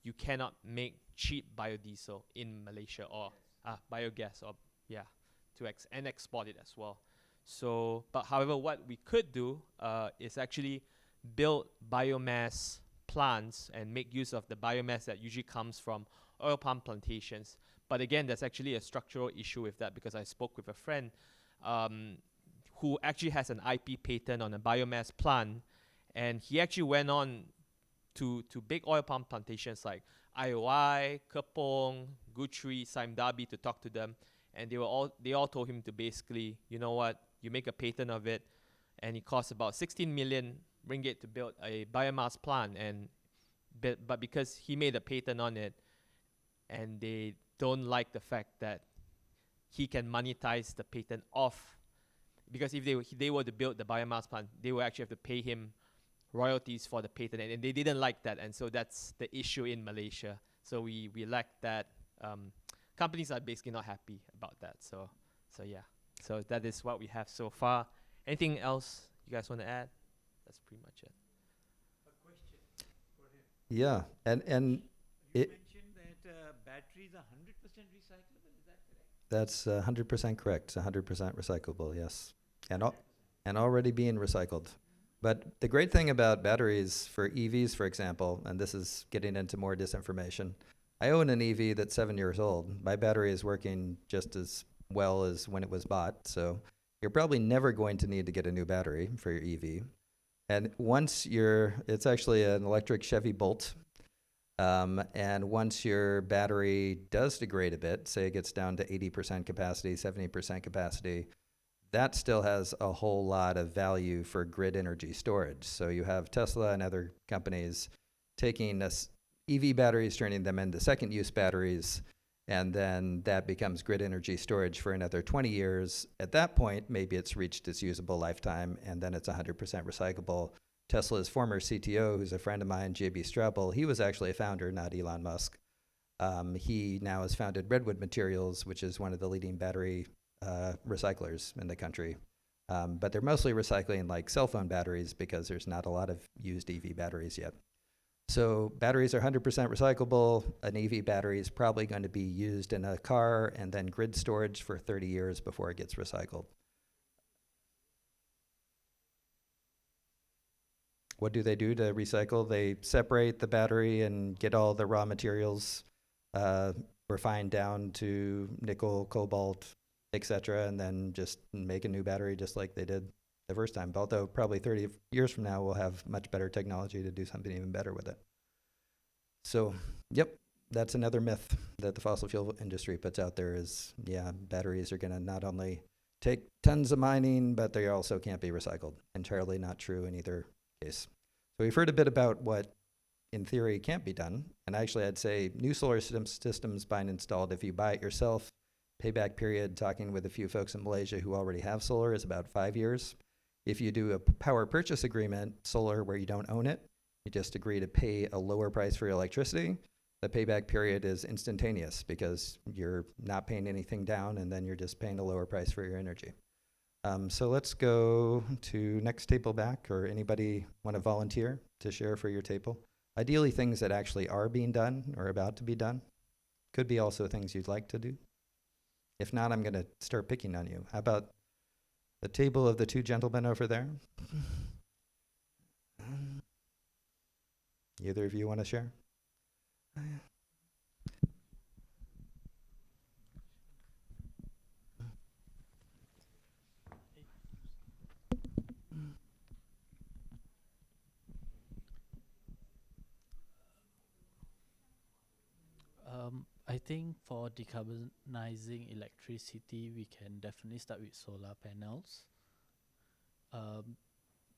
you cannot make cheap biodiesel in Malaysia or biogas or and export it as well. So, but however, what we could do is actually build biomass plants and make use of the biomass that usually comes from oil palm plantations. But again, there's actually a structural issue with that because I spoke with a friend who actually has an IP patent on a biomass plant, and he actually went on to big oil palm plantations like IOI, Kepong, Guthrie, Sime Darby to talk to them, and they all told him to basically, you know what, you make a patent of it, and it costs about 16 million ringgit to build a biomass plant, but because he made a patent on it, and they don't like the fact that he can monetize the patent off, because if they were to build the biomass plant, they would actually have to pay him royalties for the patent, and they didn't like that, and so that's the issue in Malaysia. So we lack that. Companies are basically not happy about that. So yeah. So that is what we have so far. Anything else you guys want to add? That's pretty much it. A question for him. Yeah, and You it, mentioned that batteries are 100% recyclable. Is that correct? that's 100% correct. 100% recyclable. Yes, and already being recycled. But the great thing about batteries for EVs, for example, and this is getting into more disinformation, I own an EV that's 7 years old. My battery is working just as well as when it was bought, so you're probably never going to need to get a new battery for your EV. And it's actually an electric Chevy Bolt, and once your battery does degrade a bit, say it gets down to 80% capacity, 70% capacity, that still has a whole lot of value for grid energy storage. So you have Tesla and other companies taking EV batteries, turning them into second use batteries, and then that becomes grid energy storage for another 20 years. At that point, maybe it's reached its usable lifetime, and then it's 100% recyclable. Tesla's former CTO, who's a friend of mine, JB Straubel, he was actually a founder, not Elon Musk. He now has founded Redwood Materials, which is one of the leading battery recyclers in the country. But they're mostly recycling like cell phone batteries because there's not a lot of used EV batteries yet. So batteries are 100% recyclable. An EV battery is probably going to be used in a car and then grid storage for 30 years before it gets recycled. What do they do to recycle? They separate the battery and get all the raw materials refined down to nickel, cobalt, etc., and then just make a new battery just like they did the first time. Although probably 30 years from now, we'll have much better technology to do something even better with it. So, yep, that's another myth that the fossil fuel industry puts out there is, yeah, batteries are going to not only take tons of mining, but they also can't be recycled. Entirely not true in either case. So we've heard a bit about what, in theory, can't be done. And actually, I'd say new solar systems being installed, if you buy it yourself, payback period, talking with a few folks in Malaysia who already have solar, is about 5 years. If you do a power purchase agreement, solar, where you don't own it, you just agree to pay a lower price for your electricity, the payback period is instantaneous because you're not paying anything down and then you're just paying a lower price for your energy. So let's go to next table back, or anybody want to volunteer to share for your table? Ideally things that actually are being done or about to be done. Could be also things you'd like to do. If not, I'm going to start picking on you. How about the table of the two gentlemen over there? Either of you want to share? I think for decarbonizing electricity, we can definitely start with solar panels.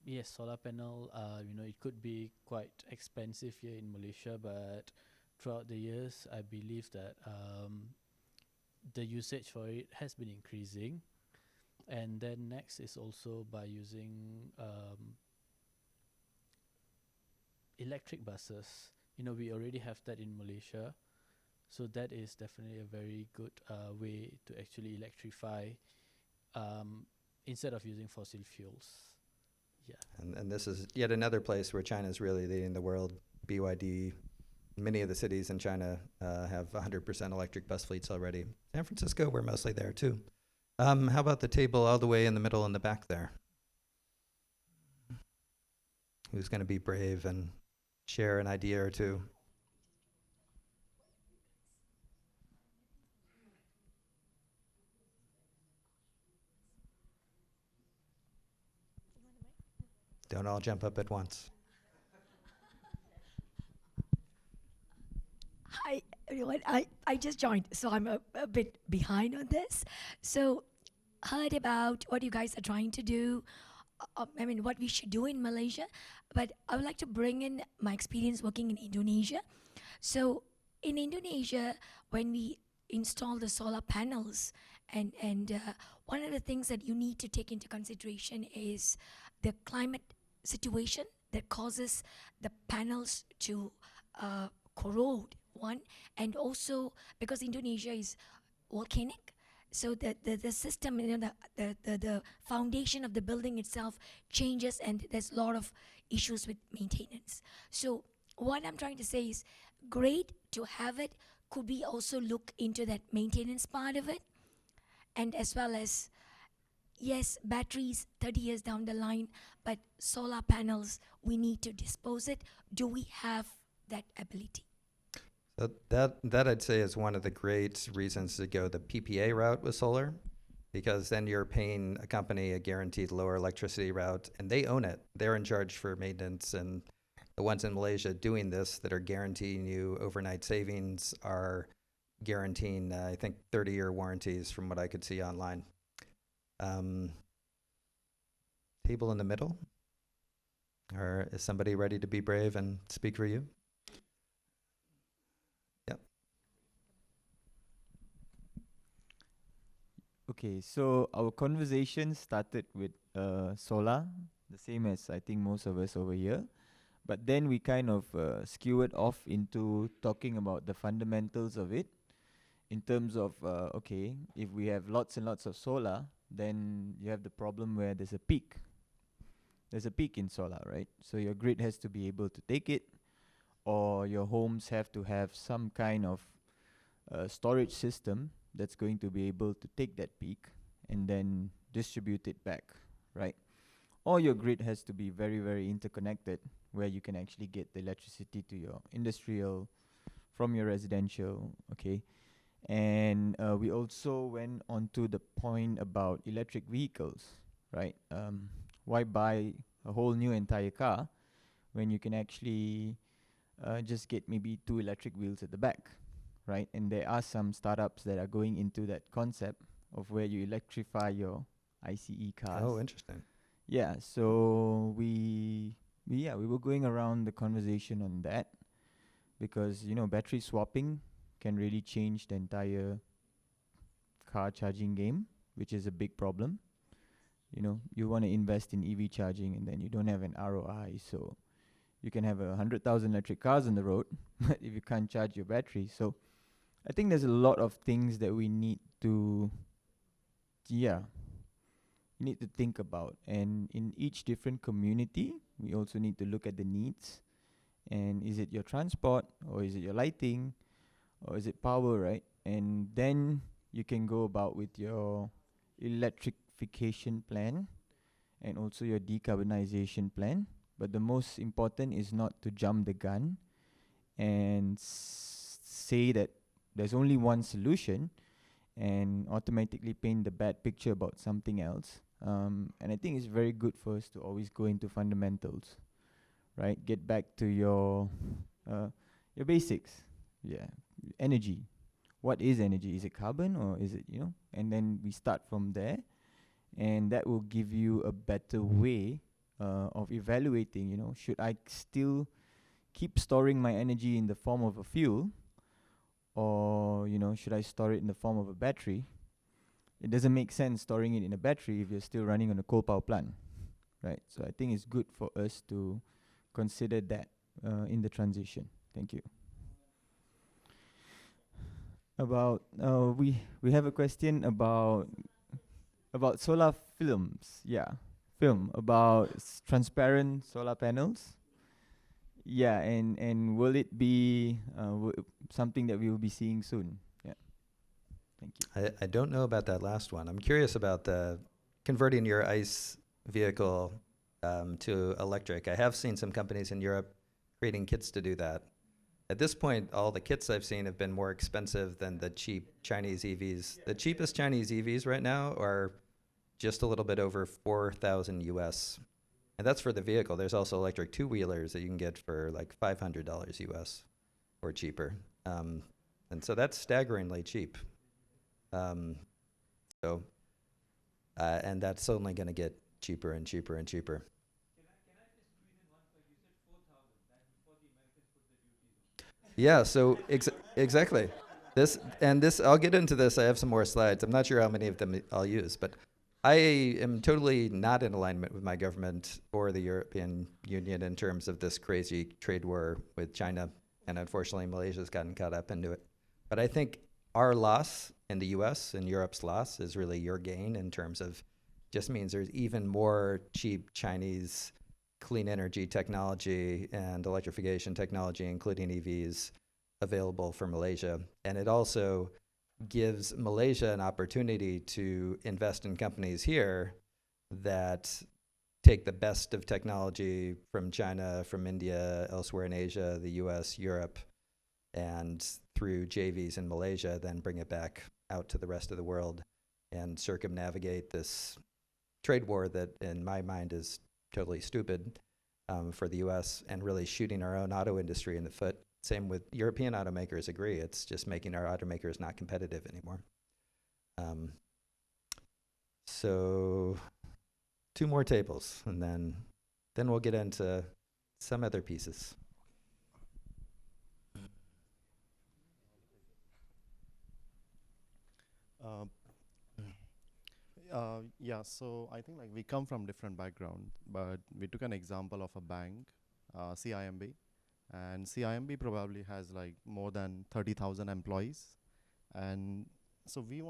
Yes, solar panel, it could be quite expensive here in Malaysia, but throughout the years, I believe that the usage for it has been increasing. And then next is also by using electric buses. We already have that in Malaysia. So that is definitely a very good way to actually electrify instead of using fossil fuels. Yeah. And this is yet another place where China is really leading the world. BYD, many of the cities in China have 100% electric bus fleets already. San Francisco, we're mostly there too. How about the table all the way in the middle in the back there? Who's going to be brave and share an idea or two? Don't all jump up at once. Hi, everyone. I just joined, so I'm a bit behind on this. So, heard about what you guys are trying to do. I mean, what we should do in Malaysia. But I would like to bring in my experience working in Indonesia. So, in Indonesia, when we install the solar panels, and one of the things that you need to take into consideration is the climate situation that causes the panels to corrode, one, and also because Indonesia is volcanic, so the system, the foundation of the building itself changes, and there's a lot of issues with maintenance. So what I'm trying to say is, great to have it. Could we also look into that maintenance part of it? And as well as, yes, batteries 30 years down the line, but solar panels, we need to dispose it. Do we have that ability? So that I'd say is one of the great reasons to go the PPA route with solar, because then you're paying a company a guaranteed lower electricity route, and they own it. They're in charge for maintenance, and the ones in Malaysia doing this that are guaranteeing you overnight savings are guaranteeing, I think, 30-year warranties from what I could see online. Table in the middle? Or is somebody ready to be brave and speak for you? Yep. Okay, so our conversation started with solar, the same as I think most of us over here. But then we kind of skewered off into talking about the fundamentals of it in terms of, okay, if we have lots and lots of solar, then you have the problem where there's a peak. There's a peak in solar, right? So your grid has to be able to take it, or your homes have to have some kind of storage system that's going to be able to take that peak and then distribute it back, right? Or your grid has to be very, very interconnected, where you can actually get the electricity to your industrial from your residential, okay? And we also went on to the point about electric vehicles, right? Why buy a whole new entire car when you can actually just get maybe 2 electric wheels at the back, right? And there are some startups that are going into that concept of where you electrify your ICE cars. Oh, interesting. Yeah, so we were going around the conversation on that, because battery swapping can really change the entire car charging game, which is a big problem. You want to invest in EV charging and then you don't have an ROI, so you can have 100,000 electric cars on the road, but if you can't charge your battery. So I think there's a lot of things that we need to think about, and in each different community we also need to look at the needs, and is it your transport, or is it your lighting, or is it power, right? And then you can go about with your electrification plan and also your decarbonization plan. But the most important is not to jump the gun and say that there's only one solution and automatically paint the bad picture about something else. And I think it's very good for us to always go into fundamentals, right? Get back to your basics. Yeah, energy. What is energy? Is it carbon, or is it, And then we start from there, and that will give you a better way of evaluating, should I still keep storing my energy in the form of a fuel, or should I store it in the form of a battery? It doesn't make sense storing it in a battery if you're still running on a coal power plant, right? So I think it's good for us to consider that in the transition. Thank you. About we have a question about solar films. Yeah, film about transparent solar panels. Yeah, and will it be something that we will be seeing soon? Yeah. Thank you. I don't know about that last one. I'm curious about the converting your ICE vehicle to electric. I have seen some companies in Europe creating kits to do that. At this point, all the kits I've seen have been more expensive than the cheap Chinese EVs. The cheapest Chinese EVs right now are just a little bit over 4,000 US. And that's for the vehicle. There's also electric two-wheelers that you can get for like $500 US or cheaper. And so that's staggeringly cheap. And that's only going to get cheaper and cheaper and cheaper. Yeah, so exactly. I'll get into this. I have some more slides. I'm not sure how many of them I'll use, but I am totally not in alignment with my government or the European Union in terms of this crazy trade war with China, and unfortunately Malaysia's gotten caught up into it. But I think our loss in the US and Europe's loss is really your gain in terms of just means there's even more cheap Chinese clean energy technology and electrification technology, including EVs, available for Malaysia. And it also gives Malaysia an opportunity to invest in companies here that take the best of technology from China, from India, elsewhere in Asia, the US, Europe, and through JVs in Malaysia, then bring it back out to the rest of the world and circumnavigate this trade war that, in my mind, is totally stupid for the US and really shooting our own auto industry in the foot. Same with European automakers agree. It's just making our automakers not competitive anymore. So 2 more tables, and then we'll get into some other pieces. Yeah, so I think like we come from different background, but we took an example of a bank, CIMB, and CIMB probably has like more than 30,000 employees, and so we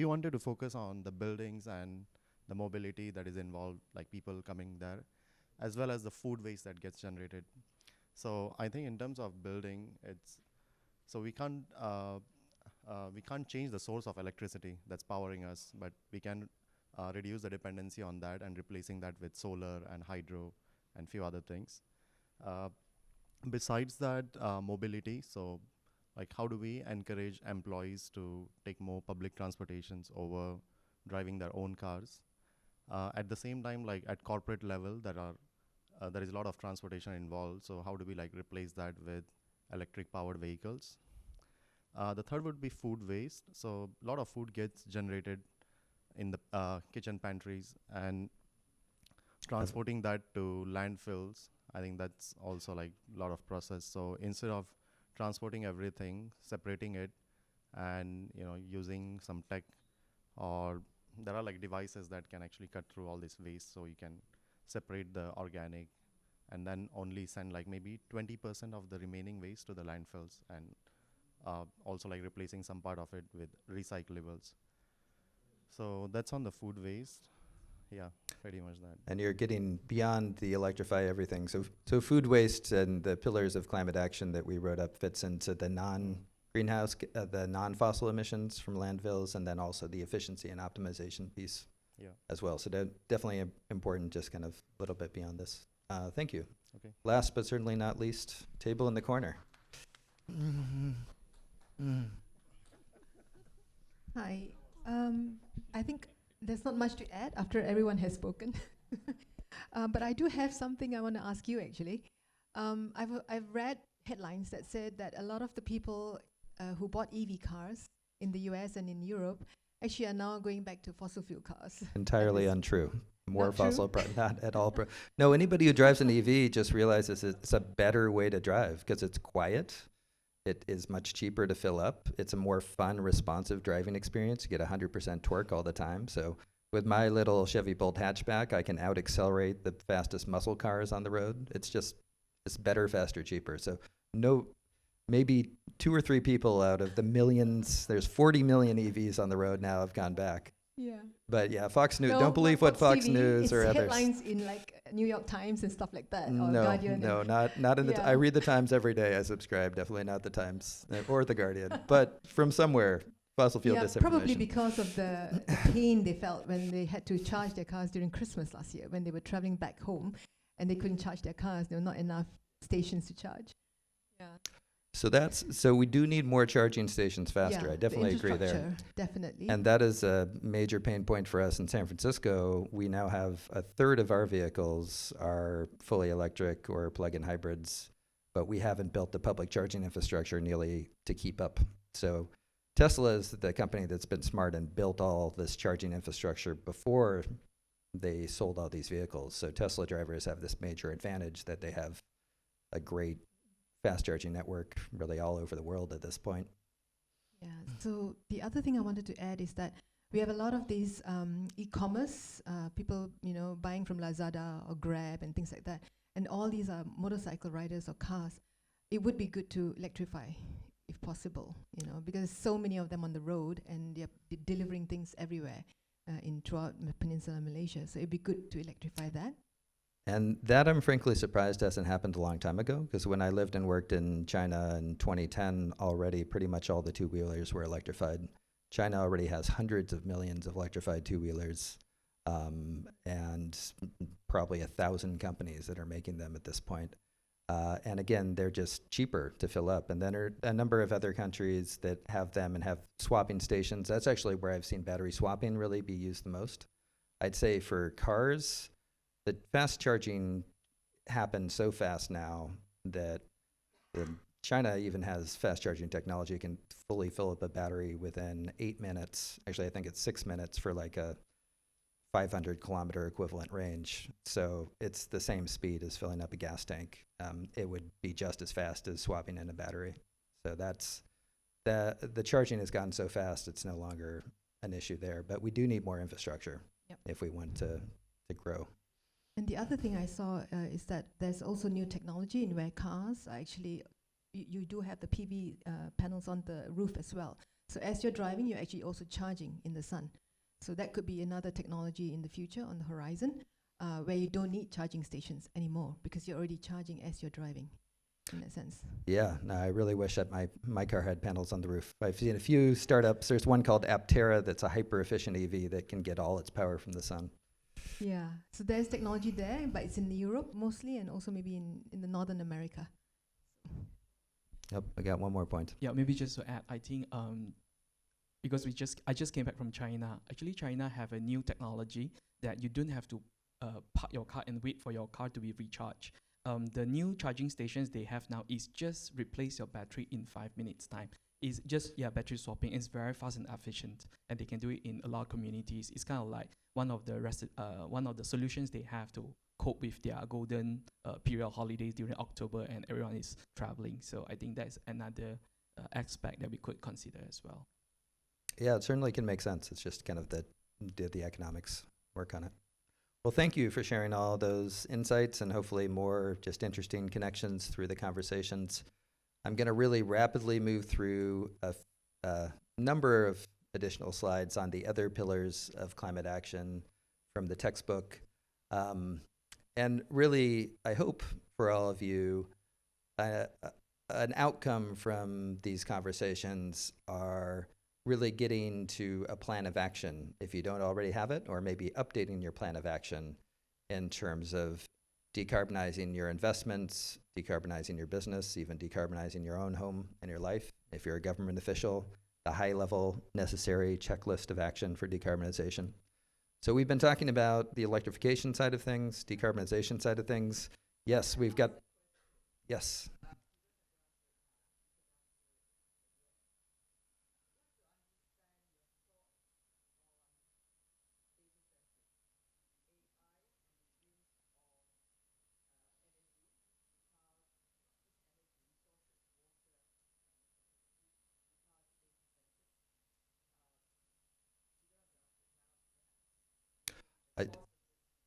wanted to focus on the buildings and the mobility that is involved, like people coming there, as well as the food waste that gets generated. So I think in terms of building, we can't change the source of electricity that's powering us, but we can reduce the dependency on that and replacing that with solar and hydro and few other things. Besides that, mobility, so like how do we encourage employees to take more public transportations over driving their own cars? At the same time, like at corporate level, there is a lot of transportation involved, so how do we like replace that with electric powered vehicles? The third would be food waste. So a lot of food gets generated in the kitchen pantries, and transporting that to landfills, I think that's also like a lot of process. So instead of transporting everything, separating it, and using some tech, or there are like devices that can actually cut through all this waste, so you can separate the organic, and then only send like maybe 20% of the remaining waste to the landfills, and also like replacing some part of it with recyclables. So that's on the food waste. Yeah, pretty much that. And you're getting beyond the electrify everything. So food waste and the pillars of climate action that we wrote up fits into the non-greenhouse, the non-fossil emissions from landfills, and then also the efficiency and optimization piece as well. So definitely important, just kind of a little bit beyond this. Thank you. Okay. Last but certainly not least, table in the corner. Hi. I think there's not much to add after everyone has spoken. But I do have something I want to ask you actually. I've read headlines that said that a lot of the people who bought EV cars in the US and in Europe actually are now going back to fossil fuel cars. Entirely That is untrue. More not true? fossil, not at all. No, anybody who drives an EV just realizes it's a better way to drive because it's quiet. It is much cheaper to fill up. It's a more fun, responsive driving experience. You get 100% torque all the time. So with my little Chevy Bolt hatchback, I can out accelerate the fastest muscle cars on the road. It's better, faster, cheaper. So no, maybe 2 or 3 people out of the millions. There's 40 million EVs on the road now have gone back. Yeah. But yeah, Fox News. No, Don't believe what Fox TV, News it's or others. headlines in like New York Times and stuff like that, or No, Guardian. no, and not in the. I Yeah. read the Times every day. I subscribe. Definitely not the Times or the Guardian. But from somewhere, fossil fuel yeah, disinformation. probably because of the pain they felt when they had to charge their cars during Christmas last year, when they were traveling back home, and they couldn't charge their cars. There were not enough stations to charge. Yeah. So we do need more charging stations faster. Yeah, I the definitely agree there. infrastructure, Definitely. And that is a major pain point for us in San Francisco. We now have a third of our vehicles are fully electric or plug-in hybrids, but we haven't built the public charging infrastructure nearly to keep up. So Tesla is the company that's been smart and built all this charging infrastructure before they sold all these vehicles. So Tesla drivers have this major advantage that they have a great fast charging network really all over the world at this point. Yeah. So the other thing I wanted to add is that we have a lot of these e-commerce people, buying from Lazada or Grab and things like that, and all these are motorcycle riders or cars. It would be good to electrify, if possible, because so many of them on the road and they're delivering things everywhere throughout Peninsula Malaysia. So it'd be good to electrify that. And that I'm frankly surprised hasn't happened a long time ago, because when I lived and worked in China in 2010, already pretty much all the two-wheelers were electrified. China already has hundreds of millions of electrified two-wheelers, and probably 1,000 companies that are making them at this point. And again, they're just cheaper to fill up. And then there are a number of other countries that have them and have swapping stations. That's actually where I've seen battery swapping really be used the most. I'd say for cars, the fast charging happens so fast now that China even has fast charging technology. You can fully fill up a battery within 8 minutes. Actually, I think it's 6 minutes for like a 500 kilometer equivalent range. So it's the same speed as filling up a gas tank. It would be just as fast as swapping in a battery. So that's the charging has gotten so fast, it's no longer an issue there. But we do need more infrastructure if we want to grow. And the other thing I saw is that there's also new technology in where cars are actually, you do have the PV panels on the roof as well. So as you're driving, you're actually also charging in the sun. So that could be another technology in the future on the horizon, where you don't need charging stations anymore because you're already charging as you're driving, in that sense. Yeah, no, I really wish that my car had panels on the roof. I've seen a few startups. There's one called Aptera that's a hyper-efficient EV that can get all its power from the sun. Yeah, so there's technology there, but it's in Europe mostly, and also maybe in the Northern America. Yep, I got one more point. Yeah, maybe just to add, I think because I just came back from China. Actually, China have a new technology that you don't have to park your car and wait for your car to be recharged. The new charging stations they have now is just replace your battery in 5 minutes time. It's just battery swapping. It's very fast and efficient, and they can do it in a lot of communities. It's kind of like one of the solutions they have to cope with their golden period of holidays during October, and everyone is traveling. So I think that's another aspect that we could consider as well. Yeah, it certainly can make sense. It's just kind of the economics work on it. Well, thank you for sharing all those insights and hopefully more just interesting connections through the conversations. I'm going to really rapidly move through a number of additional slides on the other pillars of climate action from the textbook. And really, I hope for all of you, an outcome from these conversations are really getting to a plan of action if you don't already have it, or maybe updating your plan of action in terms of decarbonizing your investments, decarbonizing your business, even decarbonizing your own home and your life. If you're a government official, the high-level necessary checklist of action for decarbonization. So we've been talking about the electrification side of things, decarbonization side of things. Yes, we've got, yes.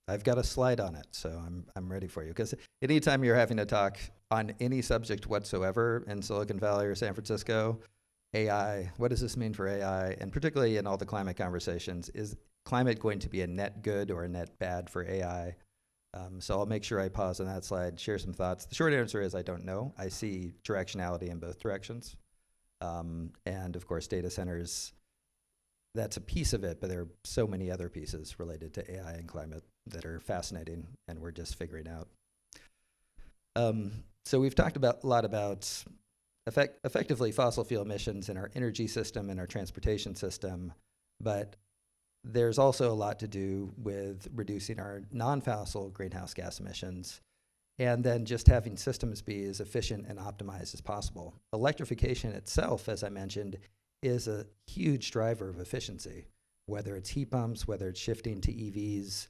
I've got a slide on it, so I'm ready for you. Because anytime you're having a talk on any subject whatsoever in Silicon Valley or San Francisco, AI, what does this mean for AI? And particularly in all the climate conversations, is climate going to be a net good or a net bad for AI? So I'll make sure I pause on that slide, share some thoughts. The short answer is I don't know. I see directionality in both directions. And of course, data centers, that's a piece of it, but there are so many other pieces related to AI and climate that are fascinating, and we're just figuring out. So we've talked a lot about effectively fossil fuel emissions in our energy system and our transportation system, but there's also a lot to do with reducing our non-fossil greenhouse gas emissions, and then just having systems be as efficient and optimized as possible. Electrification itself, as I mentioned, is a huge driver of efficiency, whether it's heat pumps, whether it's shifting to EVs,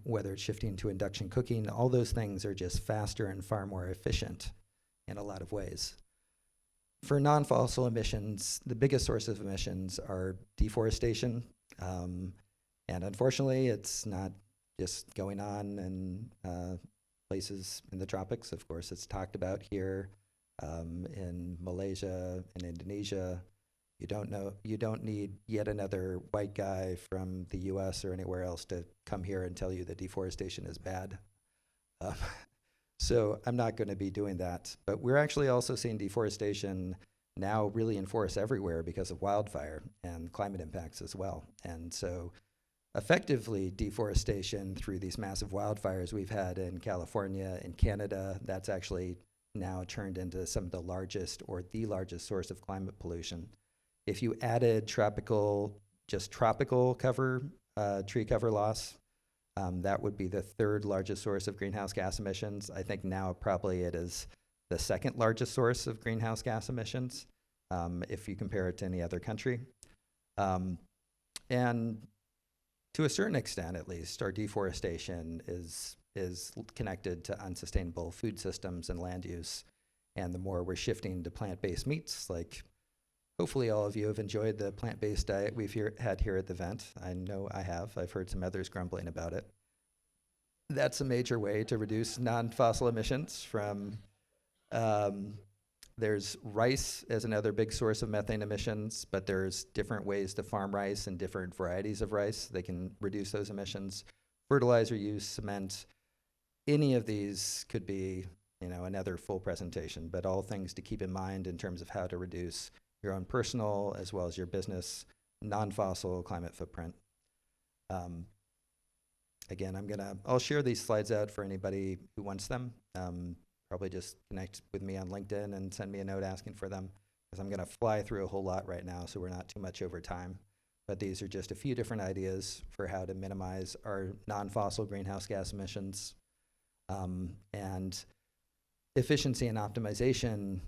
whether it's shifting to induction cooking. All those things are just faster and far more efficient in a lot of ways. For non-fossil emissions, the biggest source of emissions are deforestation. And unfortunately, it's not just going on in places in the tropics. Of course, it's talked about here in Malaysia and Indonesia. You don't need yet another white guy from the US or anywhere else to come here and tell you that deforestation is bad. So I'm not going to be doing that. But we're actually also seeing deforestation now really in force everywhere because of wildfire and climate impacts as well. And so effectively deforestation through these massive wildfires we've had in California and Canada, that's actually now turned into some of the largest or the largest source of climate pollution. If you added tropical cover, tree cover loss, that would be the third largest source of greenhouse gas emissions. I think now probably it is the second largest source of greenhouse gas emissions, if you compare it to any other country. And to a certain extent, at least, our deforestation is connected to unsustainable food systems and land use. And the more we're shifting to plant-based meats, like hopefully all of you have enjoyed the plant-based diet we've had here at the event. I know I have. I've heard some others grumbling about it. That's a major way to reduce non-fossil emissions from, there's rice as another big source of methane emissions, but there's different ways to farm rice and different varieties of rice. They can reduce those emissions. Fertilizer use, cement, any of these could be, another full presentation, but all things to keep in mind in terms of how to reduce your own personal as well as your business non-fossil climate footprint. Again, I'll share these slides out for anybody who wants them. Probably just connect with me on LinkedIn and send me a note asking for them, because I'm gonna fly through a whole lot right now, so we're not too much over time. But these are just a few different ideas for how to minimize our non-fossil greenhouse gas emissions. And efficiency and optimization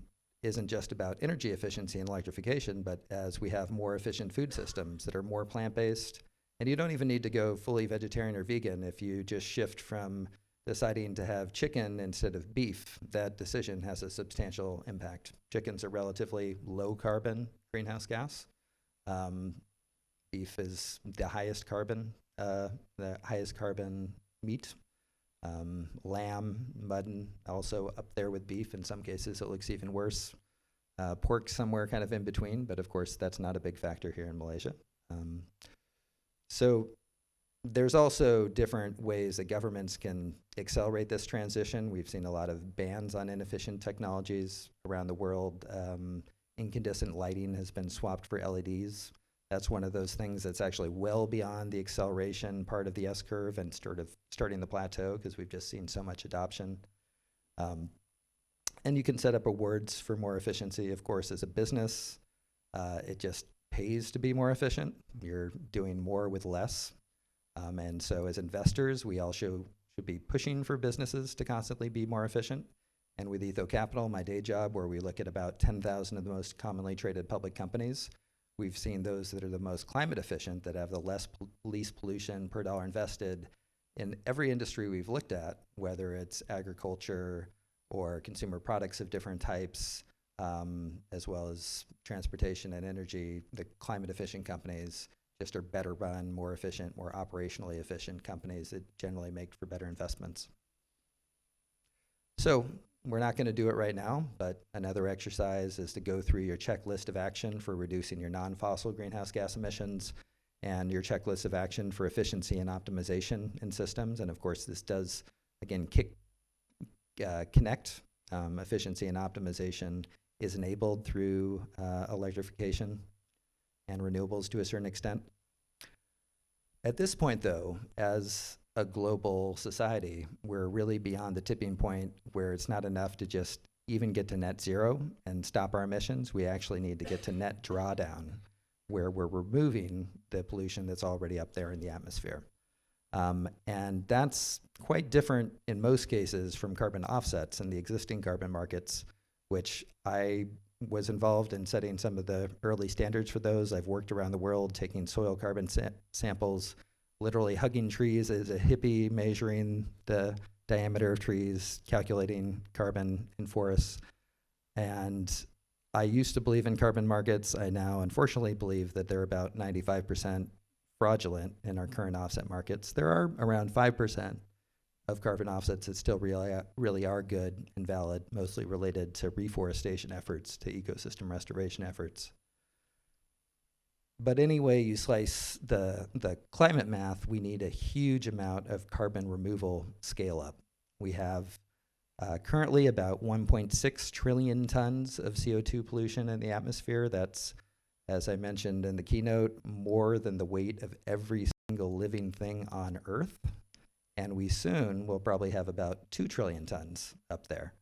isn't just about energy efficiency and electrification, but as we have more efficient food systems that are more plant-based, and you don't even need to go fully vegetarian or vegan. If you just shift from deciding to have chicken instead of beef, that decision has a substantial impact. Chickens are relatively low carbon greenhouse gas. Beef is the highest carbon meat. Lamb, mutton, also up there with beef. In some cases, it looks even worse. Pork somewhere kind of in between, but of course, that's not a big factor here in Malaysia. So there's also different ways that governments can accelerate this transition. We've seen a lot of bans on inefficient technologies around the world. Incandescent lighting has been swapped for LEDs. That's one of those things that's actually well beyond the acceleration part of the S-curve and starting the plateau, because we've just seen so much adoption. And you can set up awards for more efficiency. Of course, as a business, it just pays to be more efficient. You're doing more with less. And so as investors, we all should be pushing for businesses to constantly be more efficient. And with Etho Capital, my day job, where we look at about 10,000 of the most commonly traded public companies, we've seen those that are the most climate efficient, that have the least pollution per dollar invested in every industry we've looked at, whether it's agriculture or consumer products of different types, as well as transportation and energy. The climate efficient companies just are better run, more efficient, more operationally efficient companies that generally make for better investments. So we're not going to do it right now, but another exercise is to go through your checklist of action for reducing your non-fossil greenhouse gas emissions and your checklist of action for efficiency and optimization in systems. And of course, this does, again, connect. Efficiency and optimization is enabled through electrification and renewables to a certain extent. At this point, though, as a global society, we're really beyond the tipping point where it's not enough to just even get to net zero and stop our emissions. We actually need to get to net drawdown, where we're removing the pollution that's already up there in the atmosphere. And that's quite different in most cases from carbon offsets in the existing carbon markets, which I was involved in setting some of the early standards for those. I've worked around the world taking soil carbon samples, literally hugging trees as a hippie, measuring the diameter of trees, calculating carbon in forests. And I used to believe in carbon markets. I now unfortunately believe that they're about 95% fraudulent in our current offset markets. There are around 5% of carbon offsets that still really are good and valid, mostly related to reforestation efforts, to ecosystem restoration efforts. But anyway, you slice the climate math, we need a huge amount of carbon removal scale up. We have currently about 1.6 trillion tons of CO2 pollution in the atmosphere. That's, as I mentioned in the keynote, more than the weight of every single living thing on Earth. And we soon will probably have about 2 trillion tons up there.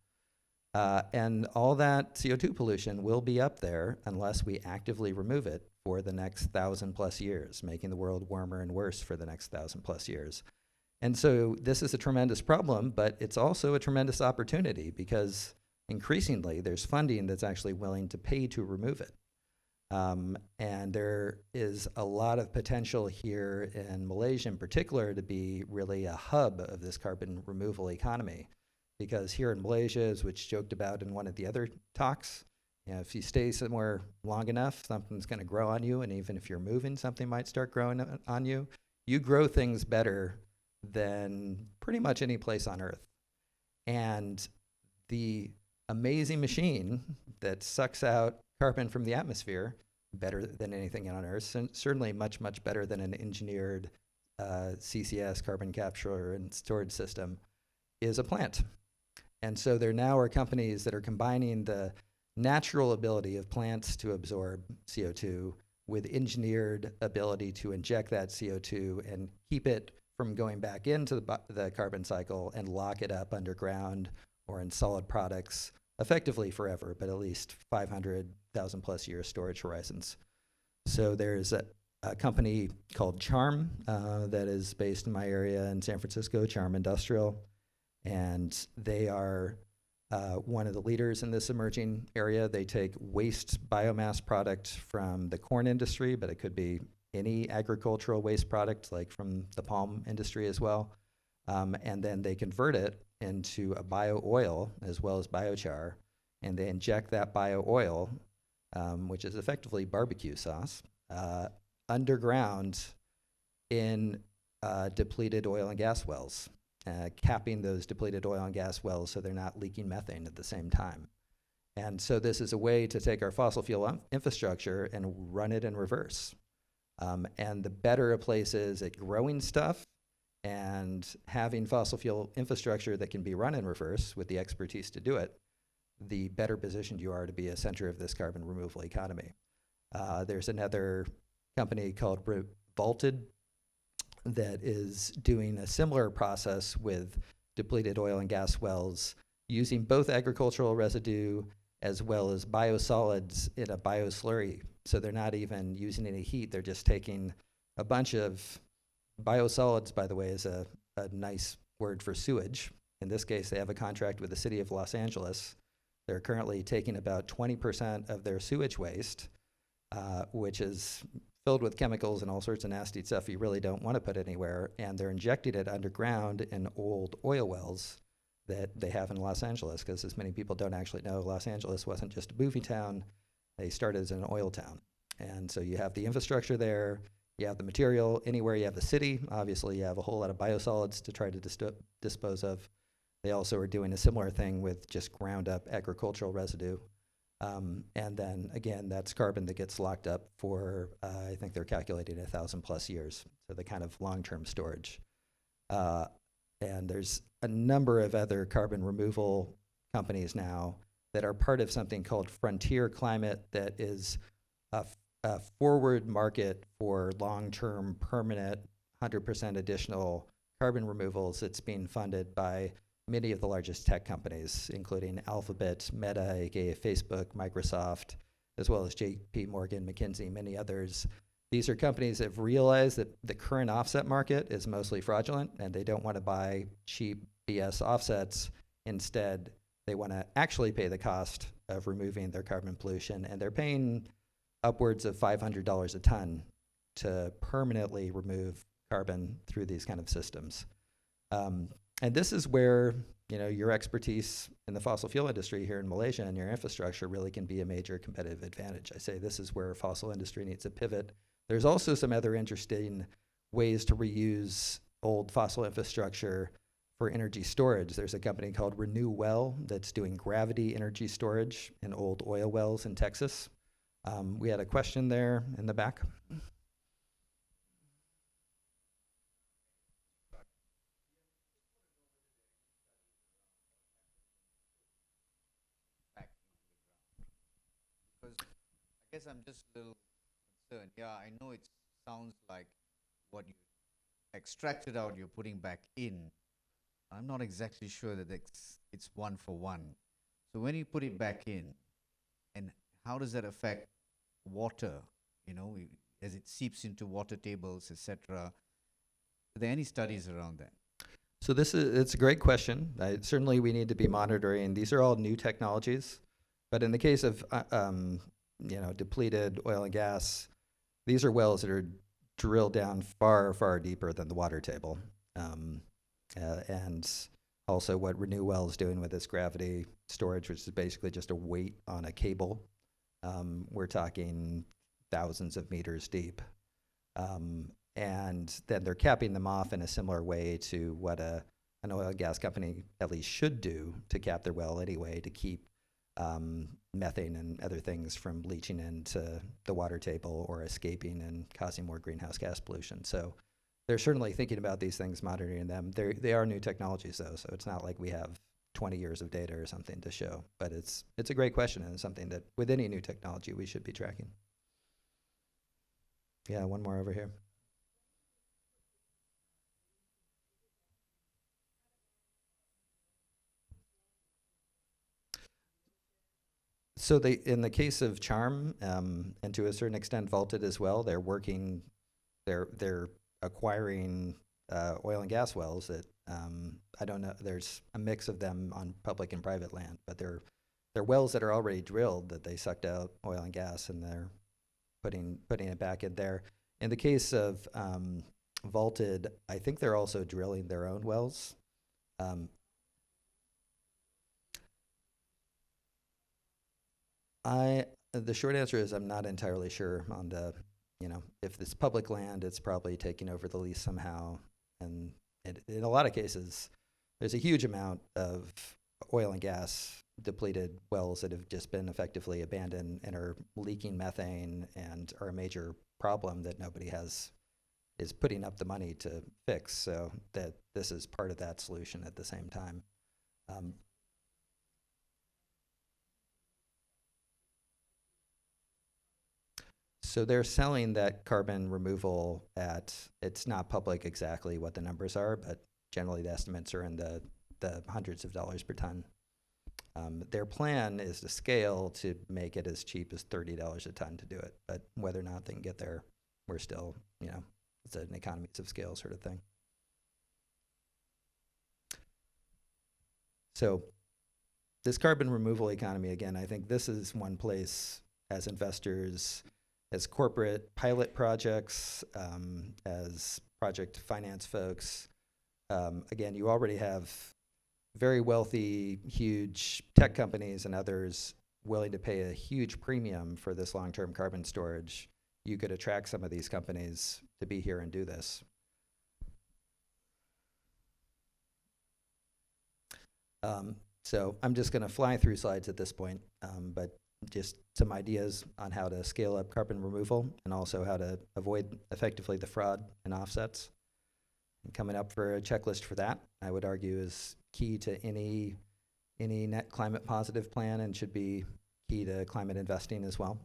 And all that CO2 pollution will be up there unless we actively remove it for the next 1,000+ years, making the world warmer and worse for the next 1,000+ years. And so this is a tremendous problem, but it's also a tremendous opportunity because increasingly there's funding that's actually willing to pay to remove it. And there is a lot of potential here in Malaysia in particular to be really a hub of this carbon removal economy. Because here in Malaysia, as which joked about in one of the other talks, you know, if you stay somewhere long enough, something's going to grow on you, and even if you're moving, something might start growing on you. You grow things better than pretty much any place on Earth. And the amazing machine that sucks out carbon from the atmosphere, better than anything on Earth, certainly much, much better than an engineered CCS, carbon capture and storage system, is a plant. And so there now are companies that are combining the natural ability of plants to absorb CO2 with engineered ability to inject that CO2 and keep it from going back into the carbon cycle and lock it up underground or in solid products effectively forever, but at least 500,000+ year storage horizons. So there's a company called Charm that is based in my area in San Francisco, Charm Industrial. And they are one of the leaders in this emerging area. They take waste biomass product from the corn industry, but it could be any agricultural waste product, like from the palm industry as well. And then they convert it into a bio-oil as well as biochar. And they inject that bio-oil, which is effectively barbecue sauce, underground in depleted oil and gas wells. Capping those depleted oil and gas wells so they're not leaking methane at the same time. And so this is a way to take our fossil fuel infrastructure and run it in reverse. And the better a place is at growing stuff and having fossil fuel infrastructure that can be run in reverse with the expertise to do it, the better positioned you are to be a center of this carbon removal economy. There's another company called Vaulted that is doing a similar process with depleted oil and gas wells, using both agricultural residue as well as biosolids in a bioslurry. So they're not even using any heat, they're just taking a bunch of biosolids, by the way, is a nice word for sewage. In this case, they have a contract with the city of Los Angeles. They're currently taking about 20% of their sewage waste, which is filled with chemicals and all sorts of nasty stuff you really don't want to put anywhere, and they're injecting it underground in old oil wells that they have in Los Angeles, because as many people don't actually know, Los Angeles wasn't just a movie town, they started as an oil town. And so you have the infrastructure there, you have the material. Anywhere you have a city, obviously you have a whole lot of biosolids to try to dispose of. They also are doing a similar thing with just ground up agricultural residue. And then again, that's carbon that gets locked up for, I think they're calculating 1,000+ years, so the kind of long-term storage. And there's a number of other carbon removal companies now that are part of something called Frontier Climate, that is a forward market for long-term, permanent, 100% additional carbon removals. It's being funded by many of the largest tech companies, including Alphabet, Meta, aka Facebook, Microsoft, as well as JP Morgan, McKinsey, many others. These are companies that have realized that the current offset market is mostly fraudulent, and they don't want to buy cheap BS offsets. Instead, they want to actually pay the cost of removing their carbon pollution, and they're paying upwards of $500 a ton to permanently remove carbon through these kind of systems. And this is where, you know, your expertise in the fossil fuel industry here in Malaysia and your infrastructure really can be a major competitive advantage. I say this is where fossil industry needs to pivot. There's also some other interesting ways to reuse old fossil infrastructure for energy storage. There's a company called Renew Well that's doing gravity energy storage in old oil wells in Texas. We had a question there in the back. Because I guess I'm just a little concerned. Yeah, I know it sounds like what you extracted out, you're putting back in. I'm not exactly sure that it's one for one. So when you put it back in, and how does that affect water? You know, as it seeps into water tables, etc. Are there any studies around that? So it's a great question. Certainly we need to be monitoring. These are all new technologies, but in the case of depleted oil and gas, these are wells that are drilled down far, far deeper than the water table. And also what Renew Well is doing with this gravity storage, which is basically just a weight on a cable. We're talking thousands of meters deep. And then they're capping them off in a similar way to what an oil and gas company at least should do to cap their well anyway, to keep methane and other things from leaching into the water table or escaping and causing more greenhouse gas pollution. So they're certainly thinking about these things, monitoring them. They are new technologies though, so it's not like we have 20 years of data or something to show, but it's a great question, and it's something that with any new technology we should be tracking. Yeah, one more over here. So in the case of Charm, and to a certain extent Vaulted as well, they're acquiring oil and gas wells that I don't know. There's a mix of them on public and private land, but they're wells that are already drilled that they sucked out oil and gas, and they're putting it back in there. In the case of Vaulted, I think they're also drilling their own wells. The short answer is I'm not entirely sure on if it's public land, it's probably taking over the lease somehow. And in a lot of cases, there's a huge amount of oil and gas depleted wells that have just been effectively abandoned and are leaking methane and are a major problem that nobody is putting up the money to fix. So that this is part of that solution at the same time. So they're selling that carbon removal it's not public exactly what the numbers are, but generally the estimates are in the hundreds of dollars per ton. Their plan is to scale to make it as cheap as $30 a ton to do it, but whether or not they can get there, we're still, it's an economies of scale sort of thing. So this carbon removal economy, again, I think this is one place as investors, as corporate pilot projects, as project finance folks. Again, you already have very wealthy, huge tech companies and others willing to pay a huge premium for this long-term carbon storage. You could attract some of these companies to be here and do this. So I'm just going to fly through slides at this point, but just some ideas on how to scale up carbon removal and also how to avoid effectively the fraud and offsets. And coming up for a checklist for that, I would argue, is key to any net climate positive plan and should be key to climate investing as well.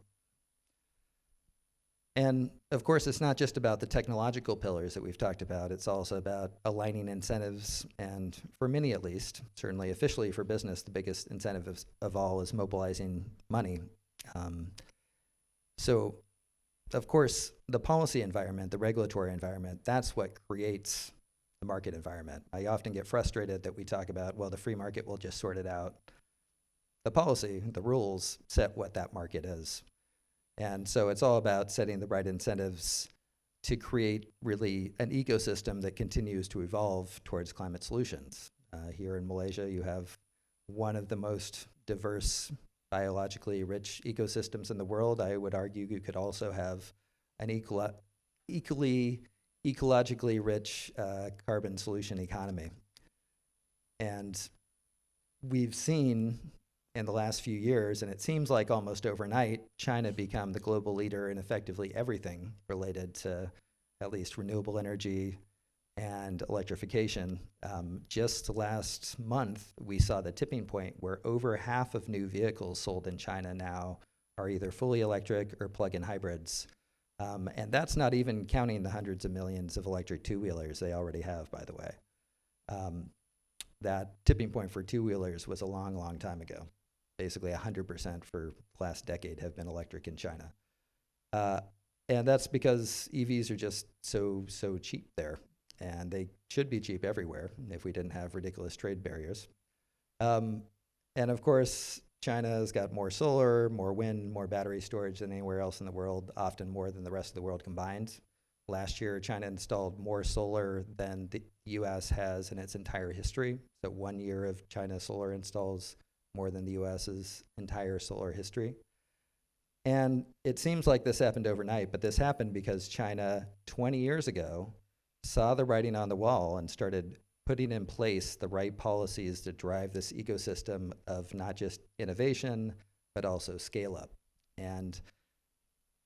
And of course, it's not just about the technological pillars that we've talked about. It's also about aligning incentives. And for many, at least, certainly officially for business, the biggest incentive of all is mobilizing money. So, of course, the policy environment, the regulatory environment, that's what creates the market environment. I often get frustrated that we talk about, well, the free market will just sort it out. The policy, the rules, set what that market is. And so it's all about setting the right incentives to create really an ecosystem that continues to evolve towards climate solutions. Here in Malaysia, you have one of the most diverse, biologically rich ecosystems in the world. I would argue you could also have an equally ecologically rich carbon solution economy. And we've seen in the last few years, and it seems like almost overnight, China become the global leader in effectively everything related to at least renewable energy and electrification. Just last month, we saw the tipping point where over half of new vehicles sold in China now are either fully electric or plug-in hybrids. And that's not even counting the hundreds of millions of electric two-wheelers they already have, by the way. That tipping point for two-wheelers was a long, long time ago. Basically 100% for the last decade have been electric in China. And that's because EVs are just so cheap there. And they should be cheap everywhere if we didn't have ridiculous trade barriers. And of course, China has got more solar, more wind, more battery storage than anywhere else in the world, often more than the rest of the world combined. Last year, China installed more solar than the US has in its entire history. So 1 year of China solar installs more than the US's entire solar history. And it seems like this happened overnight, but this happened because China 20 years ago saw the writing on the wall and started putting in place the right policies to drive this ecosystem of not just innovation, but also scale up. And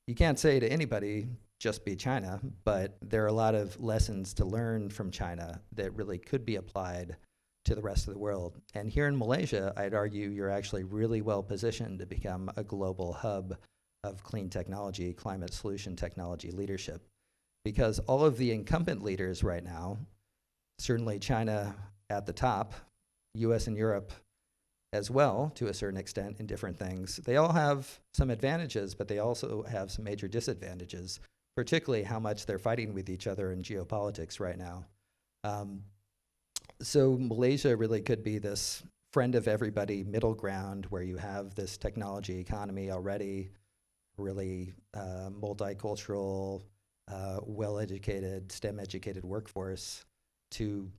you can't say to anybody, just be China, but there are a lot of lessons to learn from China that really could be applied to the rest of the world. And here in Malaysia, I'd argue you're actually really well positioned to become a global hub of clean technology, climate solution technology leadership. Because all of the incumbent leaders right now, certainly China at the top, US and Europe as well, to a certain extent in different things, they all have some advantages, but they also have some major disadvantages, particularly how much they're fighting with each other in geopolitics right now. So Malaysia really could be this friend of everybody middle ground where you have this technology economy already, really multicultural, well-educated, STEM-educated workforce to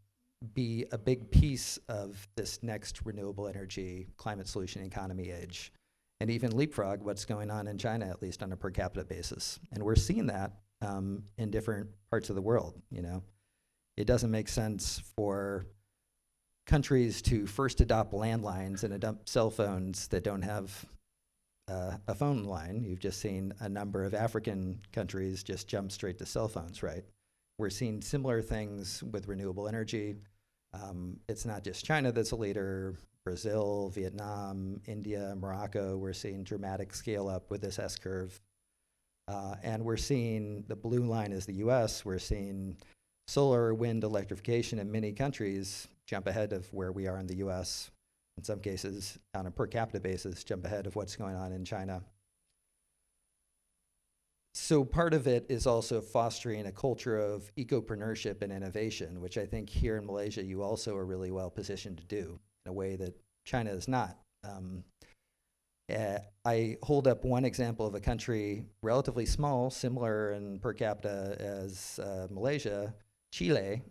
be a big piece of this next renewable energy climate solution economy age, and even leapfrog what's going on in China, at least on a per capita basis. And we're seeing that in different parts of the world, you know. It doesn't make sense for countries to first adopt landlines and adopt cell phones that don't have a phone line. You've just seen a number of African countries just jump straight to cell phones, right? We're seeing similar things with renewable energy. It's not just China that's a leader. Brazil, Vietnam, India, Morocco, we're seeing dramatic scale up with this S-curve. And we're seeing the blue line is the US. We're seeing solar, wind, electrification in many countries jump ahead of where we are in the US. In some cases, on a per capita basis, jump ahead of what's going on in China. So part of it is also fostering a culture of ecopreneurship and innovation, which I think here in Malaysia you also are really well positioned to do in a way that China is not. I hold up one example of a country relatively small, similar in per capita as Malaysia, Chile,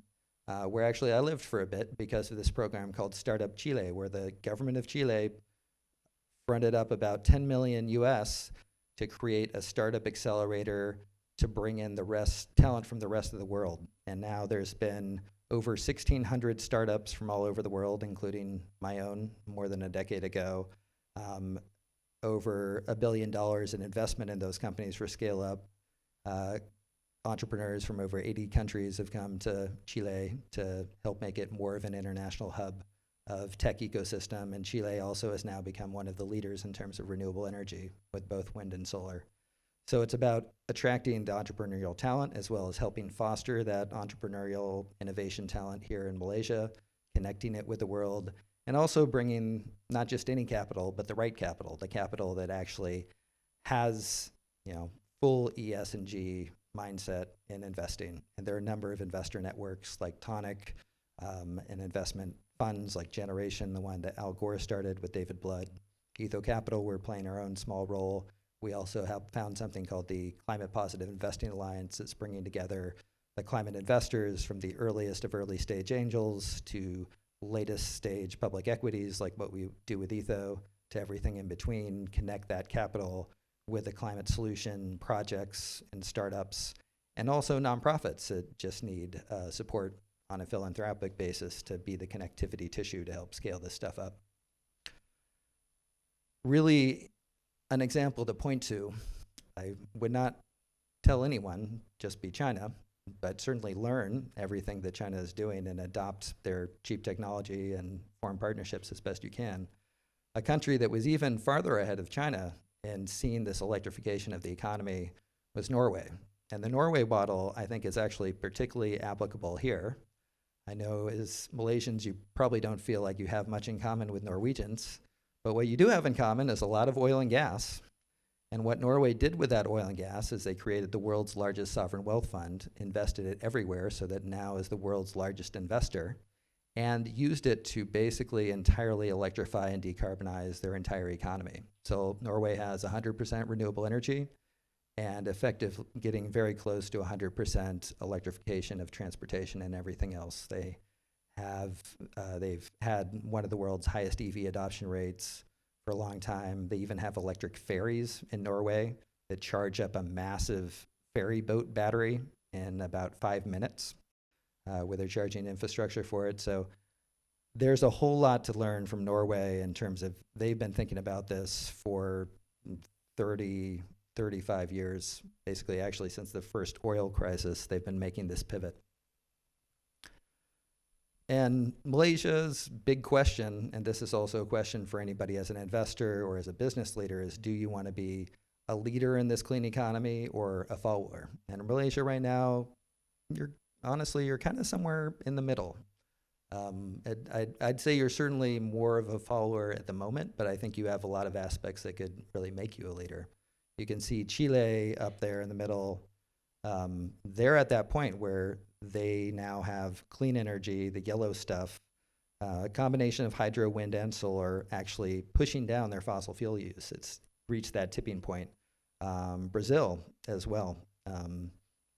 where actually I lived for a bit because of this program called Startup Chile, where the government of Chile fronted up about 10 million US to create a startup accelerator to bring in talent from the rest of the world. And now there's been over 1,600 startups from all over the world, including my own more than a decade ago. Over $1 billion in investment in those companies for scale up. Entrepreneurs from over 80 countries have come to Chile to help make it more of an international hub of tech ecosystem. And Chile also has now become one of the leaders in terms of renewable energy with both wind and solar. So it's about attracting the entrepreneurial talent as well as helping foster that entrepreneurial innovation talent here in Malaysia, connecting it with the world, and also bringing not just any capital, but the right capital, the capital that actually has, full ES&G mindset in investing. And there are a number of investor networks like Tonic, and investment funds like Generation, the one that Al Gore started with David Blood. Etho Capital, we're playing our own small role. We also have found something called the Climate Positive Investing Alliance that's bringing together the climate investors from the earliest of early stage angels to latest stage public equities, like what we do with Etho, to everything in between, connect that capital with the climate solution projects and startups, and also nonprofits that just need support on a philanthropic basis to be the connectivity tissue to help scale this stuff up. Really, an example to point to, I would not tell anyone, just be China, but certainly learn everything that China is doing and adopt their cheap technology and form partnerships as best you can. A country that was even farther ahead of China in seeing this electrification of the economy was Norway. And the Norway model, I think, is actually particularly applicable here. I know as Malaysians, you probably don't feel like you have much in common with Norwegians, but what you do have in common is a lot of oil and gas. And what Norway did with that oil and gas is they created the world's largest sovereign wealth fund, invested it everywhere so that now is the world's largest investor, and used it to basically entirely electrify and decarbonize their entire economy. So Norway has 100% renewable energy and getting very close to 100% electrification of transportation and everything else. They've had one of the world's highest EV adoption rates for a long time. They even have electric ferries in Norway that charge up a massive ferry boat battery in about 5 minutes with their charging infrastructure for it. So there's a whole lot to learn from Norway in terms of they've been thinking about this for 30, 35 years, basically actually since the first oil crisis, they've been making this pivot. And Malaysia's big question, and this is also a question for anybody as an investor or as a business leader, is do you want to be a leader in this clean economy or a follower? And in Malaysia right now, you're kind of somewhere in the middle. I'd say you're certainly more of a follower at the moment, but I think you have a lot of aspects that could really make you a leader. You can see Chile up there in the middle. They're at that point where they now have clean energy, the yellow stuff, a combination of hydro, wind, and solar actually pushing down their fossil fuel use. It's reached that tipping point. Brazil as well,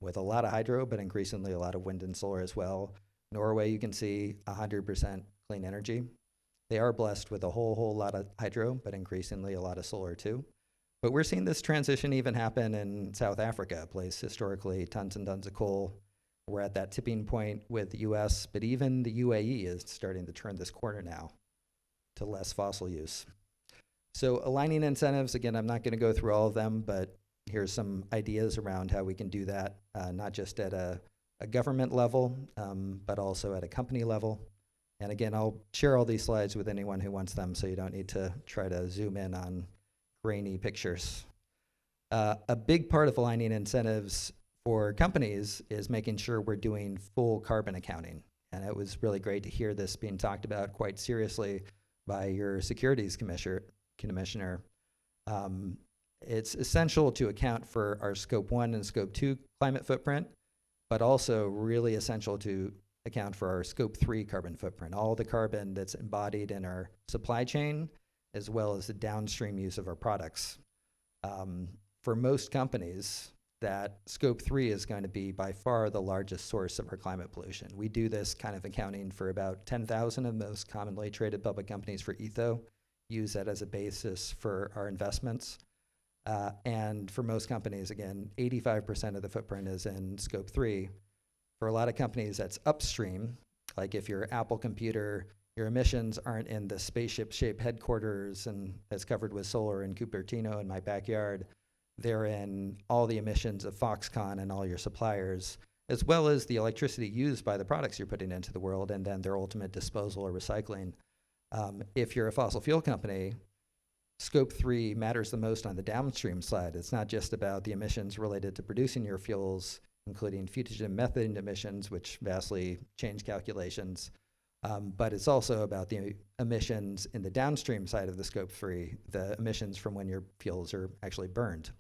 with a lot of hydro, but increasingly a lot of wind and solar as well. Norway, you can see 100% clean energy. They are blessed with a whole lot of hydro, but increasingly a lot of solar too. But we're seeing this transition even happen in South Africa, a place historically tons and tons of coal. We're at that tipping point with the US, but even the UAE is starting to turn this corner now to less fossil use. So aligning incentives, again, I'm not gonna go through all of them, but here's some ideas around how we can do that, not just at a government level, but also at a company level. And again, I'll share all these slides with anyone who wants them, so you don't need to try to zoom in on grainy pictures. A big part of aligning incentives for companies is making sure we're doing full carbon accounting. And it was really great to hear this being talked about quite seriously by your securities commissioner. It's essential to account for our scope 1 and scope 2 climate footprint, but also really essential to account for our scope 3 carbon footprint, all the carbon that's embodied in our supply chain, as well as the downstream use of our products. For most companies, that scope 3 is going to be by far the largest source of our climate pollution. We do this kind of accounting for about 10,000 of the most commonly traded public companies for Etho, use that as a basis for our investments. And for most companies, again, 85% of the footprint is in scope 3. For a lot of companies, that's upstream. Like if you're Apple Computer, your emissions aren't in the spaceship-shaped headquarters and that's covered with solar in Cupertino in my backyard. They're in all the emissions of Foxconn and all your suppliers, as well as the electricity used by the products you're putting into the world and then their ultimate disposal or recycling. If you're a fossil fuel company, scope 3 matters the most on the downstream side. It's not just about the emissions related to producing your fuels, including fugitive methane emissions, which vastly change calculations, but it's also about the emissions in the downstream side of the scope 3, the emissions from when your fuels are actually burned.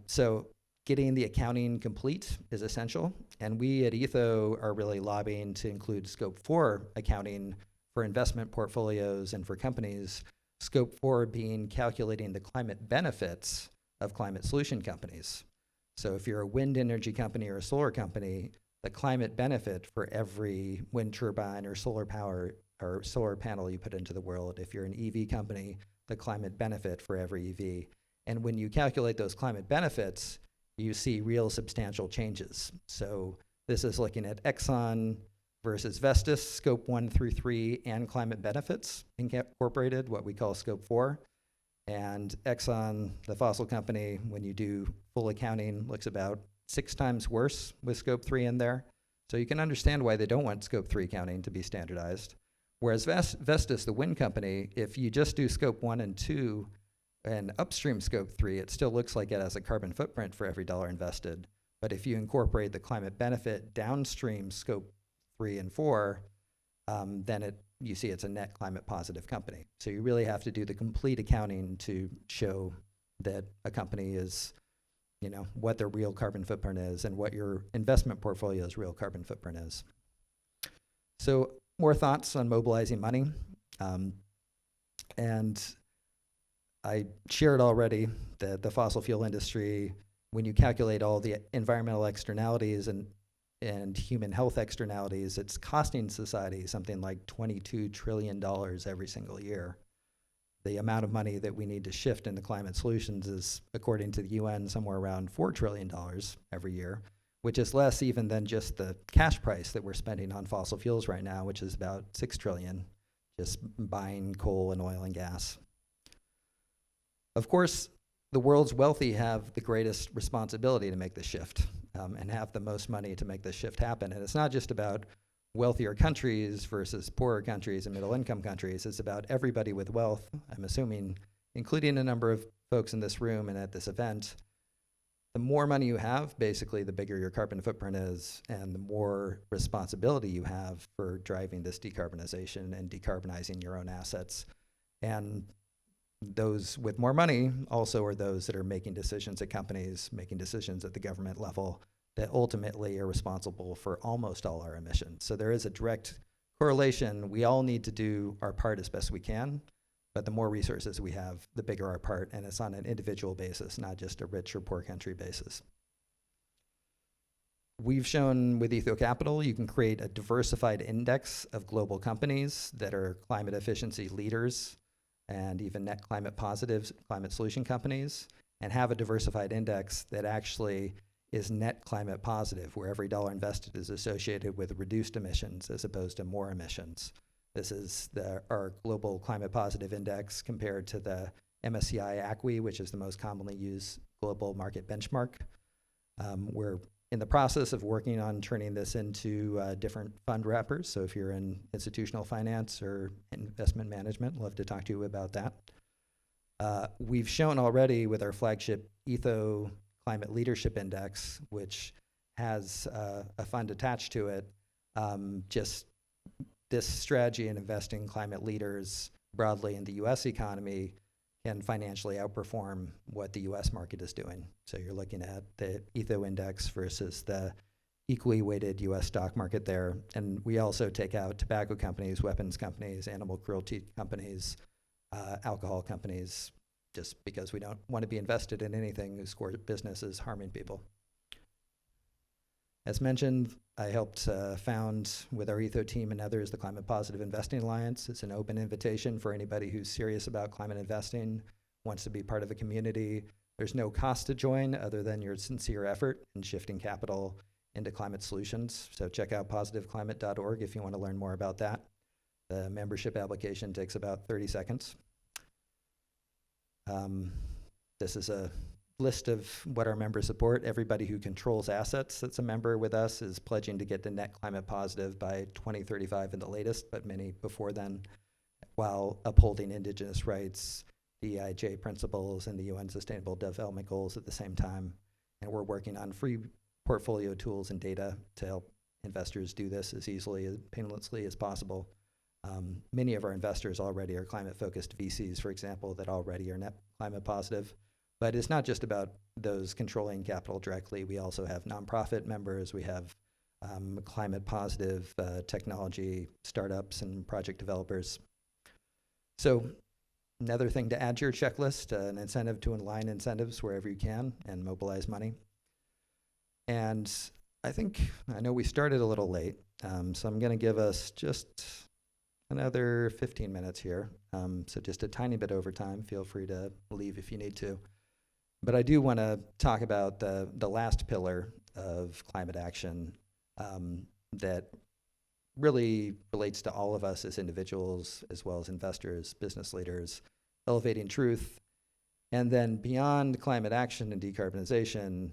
So getting the accounting complete is essential, and we at Etho are really lobbying to include scope 4 accounting for investment portfolios and for companies, scope 4 being calculating the climate benefits of climate solution companies. So if you're a wind energy company or a solar company, the climate benefit for every wind turbine or solar power or solar panel you put into the world. If you're an EV company, the climate benefit for every EV. And when you calculate those climate benefits, you see real substantial changes. So this is looking at Exxon versus Vestas, scope 1 through 3, and climate benefits incorporated, what we call scope 4. And Exxon, the fossil company, when you do full accounting, looks about 6 times worse with scope 3 in there. So you can understand why they don't want scope 3 accounting to be standardized. Whereas Vestas, the wind company, if you just do scope 1 and 2 and upstream scope 3, it still looks like it has a carbon footprint for every dollar invested. But if you incorporate the climate benefit downstream scope 3 and 4, then you see it's a net climate positive company. So you really have to do the complete accounting to show that a company is, what their real carbon footprint is and what your investment portfolio's real carbon footprint is. So more thoughts on mobilizing money. And I shared already that the fossil fuel industry, when you calculate all the environmental externalities and human health externalities, it's costing society something like $22 trillion every single year. The amount of money that we need to shift into climate solutions is, according to the UN, somewhere around $4 trillion every year, which is less even than just the cash price that we're spending on fossil fuels right now, which is about $6 trillion, just buying coal and oil and gas. Of course, the world's wealthy have the greatest responsibility to make the shift and have the most money to make this shift happen. And it's not just about wealthier countries versus poorer countries and middle-income countries. It's about everybody with wealth, I'm assuming, including a number of folks in this room and at this event. The more money you have, basically, the bigger your carbon footprint is, and the more responsibility you have for driving this decarbonization and decarbonizing your own assets. And those with more money also are those that are making decisions at companies, making decisions at the government level that ultimately are responsible for almost all our emissions. So there is a direct correlation. We all need to do our part as best we can, but the more resources we have, the bigger our part, and it's on an individual basis, not just a rich or poor country basis. We've shown with Etho Capital, you can create a diversified index of global companies that are climate efficiency leaders and even net climate positives, climate solution companies, and have a diversified index that actually is net climate positive, where every dollar invested is associated with reduced emissions as opposed to more emissions. This is our global climate positive index compared to the MSCI ACWI, which is the most commonly used global market benchmark. We're in the process of working on turning this into different fund wrappers. So if you're in institutional finance or investment management, I'd love to talk to you about that. We've shown already with our flagship Etho Climate Leadership Index, which has a fund attached to it, just this strategy in investing in climate leaders broadly in the US economy can financially outperform what the US market is doing. So you're looking at the Etho index versus the equally weighted US stock market there. And we also take out tobacco companies, weapons companies, animal cruelty companies, alcohol companies, just because we don't want to be invested in anything whose core business is harming people. As mentioned, I helped found with our Etho team and others the Climate Positive Investing Alliance. It's an open invitation for anybody who's serious about climate investing, wants to be part of a community. There's no cost to join other than your sincere effort in shifting capital into climate solutions. So check out positiveclimate.org if you want to learn more about that. The membership application takes about 30 seconds. This is a list of what our members support. Everybody who controls assets that's a member with us is pledging to get to net climate positive by 2035 in the latest, but many before then, while upholding indigenous rights, DEIJ principles, and the UN Sustainable Development Goals at the same time. And we're working on free portfolio tools and data to help investors do this as easily and painlessly as possible. Many of our investors already are climate-focused VCs, for example, that already are net climate positive. But it's not just about those controlling capital directly. We also have nonprofit members. We have climate positive technology startups and project developers. So another thing to add to your checklist, an incentive to align incentives wherever you can and mobilize money. And I know we started a little late, so I'm going to give us just another 15 minutes here. So just a tiny bit over time. Feel free to leave if you need to. But I do want to talk about the last pillar of climate action that really relates to all of us as individuals, as well as investors, business leaders, elevating truth. And then beyond climate action and decarbonization,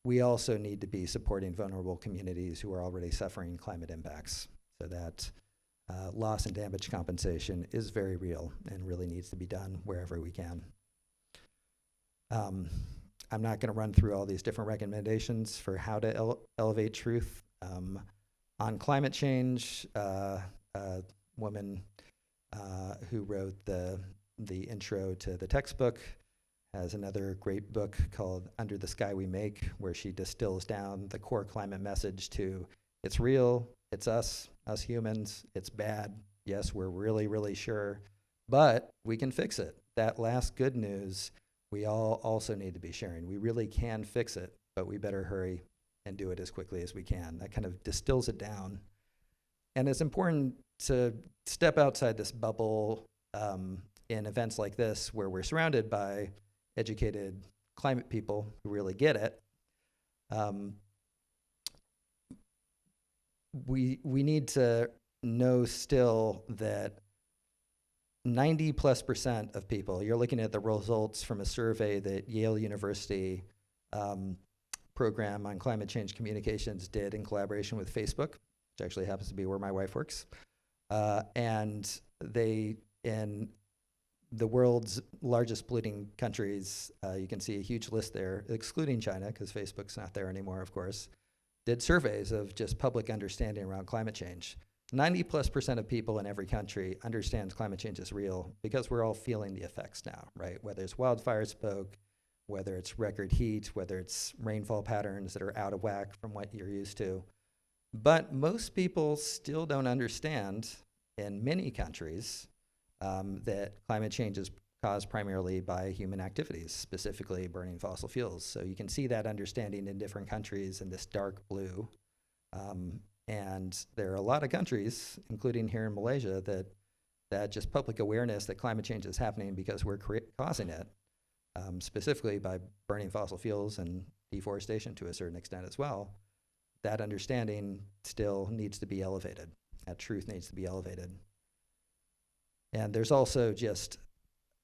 we also need to be supporting vulnerable communities who are already suffering climate impacts, so that loss and damage compensation is very real and really needs to be done wherever we can. I'm not going to run through all these different recommendations for how to elevate truth. On climate change, a woman who wrote the intro to the textbook has another great book called Under the Sky We Make, where she distills down the core climate message to it's real, it's us humans, it's bad. Yes, we're really, really sure, but we can fix it. That last good news we all also need to be sharing. We really can fix it, but we better hurry and do it as quickly as we can. That kind of distills it down. And it's important to step outside this bubble in events like this, where we're surrounded by educated climate people who really get it. We need to know still that 90+% of people, you're looking at the results from a survey that Yale University program on climate change communications did in collaboration with Facebook, which actually happens to be where my wife works. And they, in the world's largest polluting countries, you can see a huge list there, excluding China, because Facebook's not there anymore, of course, did surveys of just public understanding around climate change. 90+% of people in every country understands climate change is real because we're all feeling the effects now, right? Whether it's wildfire smoke, whether it's record heat, whether it's rainfall patterns that are out of whack from what you're used to. But most people still don't understand, in many countries, that climate change is caused primarily by human activities, specifically burning fossil fuels. So you can see that understanding in different countries in this dark blue. And there are a lot of countries, including here in Malaysia, that just public awareness that climate change is happening because we're causing it, specifically by burning fossil fuels and deforestation to a certain extent as well. That understanding still needs to be elevated. That truth needs to be elevated. And there's also just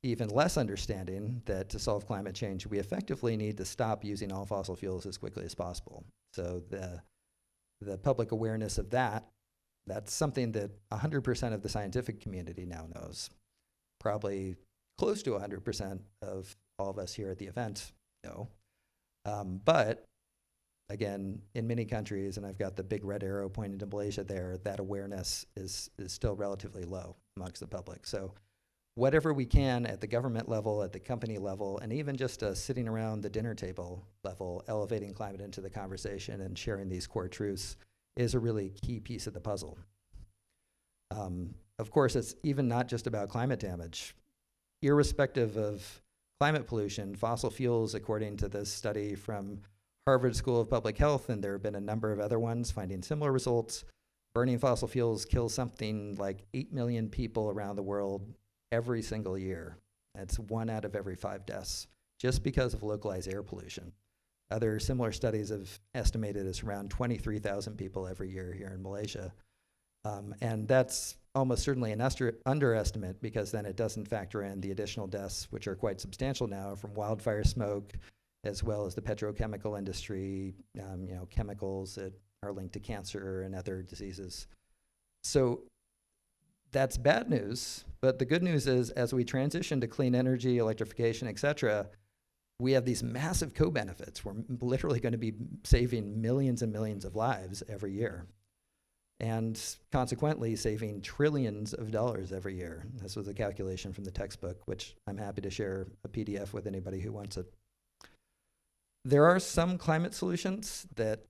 even less understanding that to solve climate change, we effectively need to stop using all fossil fuels as quickly as possible. So the public awareness of that's something that 100% of the scientific community now knows. Probably close to 100% of all of us here at the event know. But again, in many countries, and I've got the big red arrow pointing to Malaysia there, that awareness is still relatively low amongst the public. So whatever we can at the government level, at the company level, and even just sitting around the dinner table level, elevating climate into the conversation and sharing these core truths is a really key piece of the puzzle. Of course, it's even not just about climate damage. Irrespective of climate pollution, fossil fuels, according to this study from Harvard School of Public Health, and there have been a number of other ones finding similar results, burning fossil fuels kills something like 8 million people around the world every single year. That's 1 out of every 5 deaths, just because of localized air pollution. Other similar studies have estimated it's around 23,000 people every year here in Malaysia. And that's almost certainly an underestimate, because then it doesn't factor in the additional deaths, which are quite substantial now, from wildfire smoke, as well as the petrochemical industry, chemicals that are linked to cancer and other diseases. So that's bad news, but the good news is, as we transition to clean energy, electrification, et cetera, we have these massive co-benefits. We're literally going to be saving millions and millions of lives every year, and consequently saving trillions of dollars every year. This was a calculation from the textbook, which I'm happy to share a PDF with anybody who wants it. There are some climate solutions that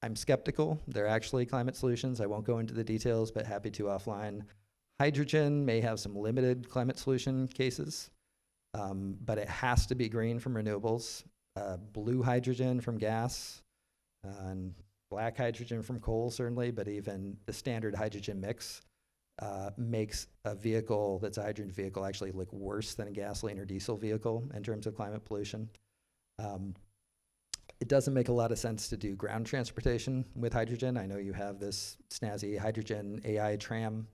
I'm skeptical. They're actually climate solutions. I won't go into the details, but happy to offline. Hydrogen may have some limited climate solution cases, but it has to be green from renewables. Blue hydrogen from gas, and black hydrogen from coal, certainly, but even the standard hydrogen mix makes a vehicle that's a hydrogen vehicle actually look worse than a gasoline or diesel vehicle in terms of climate pollution. It doesn't make a lot of sense to do ground transportation with hydrogen. I know you have this snazzy hydrogen AI tram.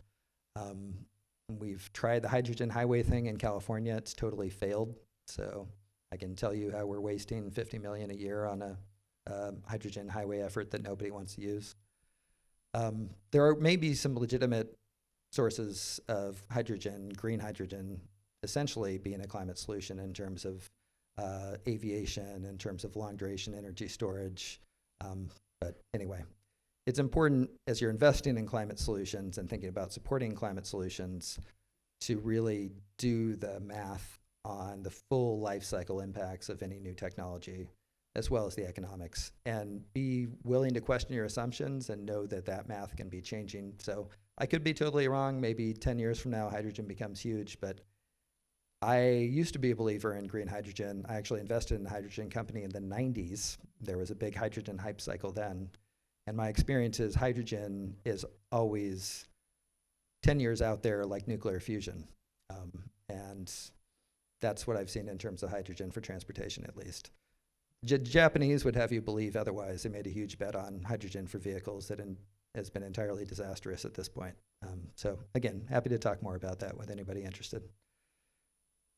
We've tried the hydrogen highway thing in California. It's totally failed. So I can tell you how we're wasting $50 million a year on a hydrogen highway effort that nobody wants to use. There are maybe some legitimate sources of hydrogen, green hydrogen, essentially being a climate solution in terms of aviation, in terms of long duration energy storage. But anyway, it's important, as you're investing in climate solutions and thinking about supporting climate solutions, to really do the math on the full life cycle impacts of any new technology, as well as the economics, and be willing to question your assumptions and know that that math can be changing. So I could be totally wrong. Maybe 10 years from now, hydrogen becomes huge, but I used to be a believer in green hydrogen. I actually invested in a hydrogen company in the 90s. There was a big hydrogen hype cycle then. And my experience is hydrogen is always 10 years out there, like nuclear fusion. And that's what I've seen in terms of hydrogen for transportation, at least. Japanese would have you believe otherwise. They made a huge bet on hydrogen for vehicles that has been entirely disastrous at this point. So again, happy to talk more about that with anybody interested.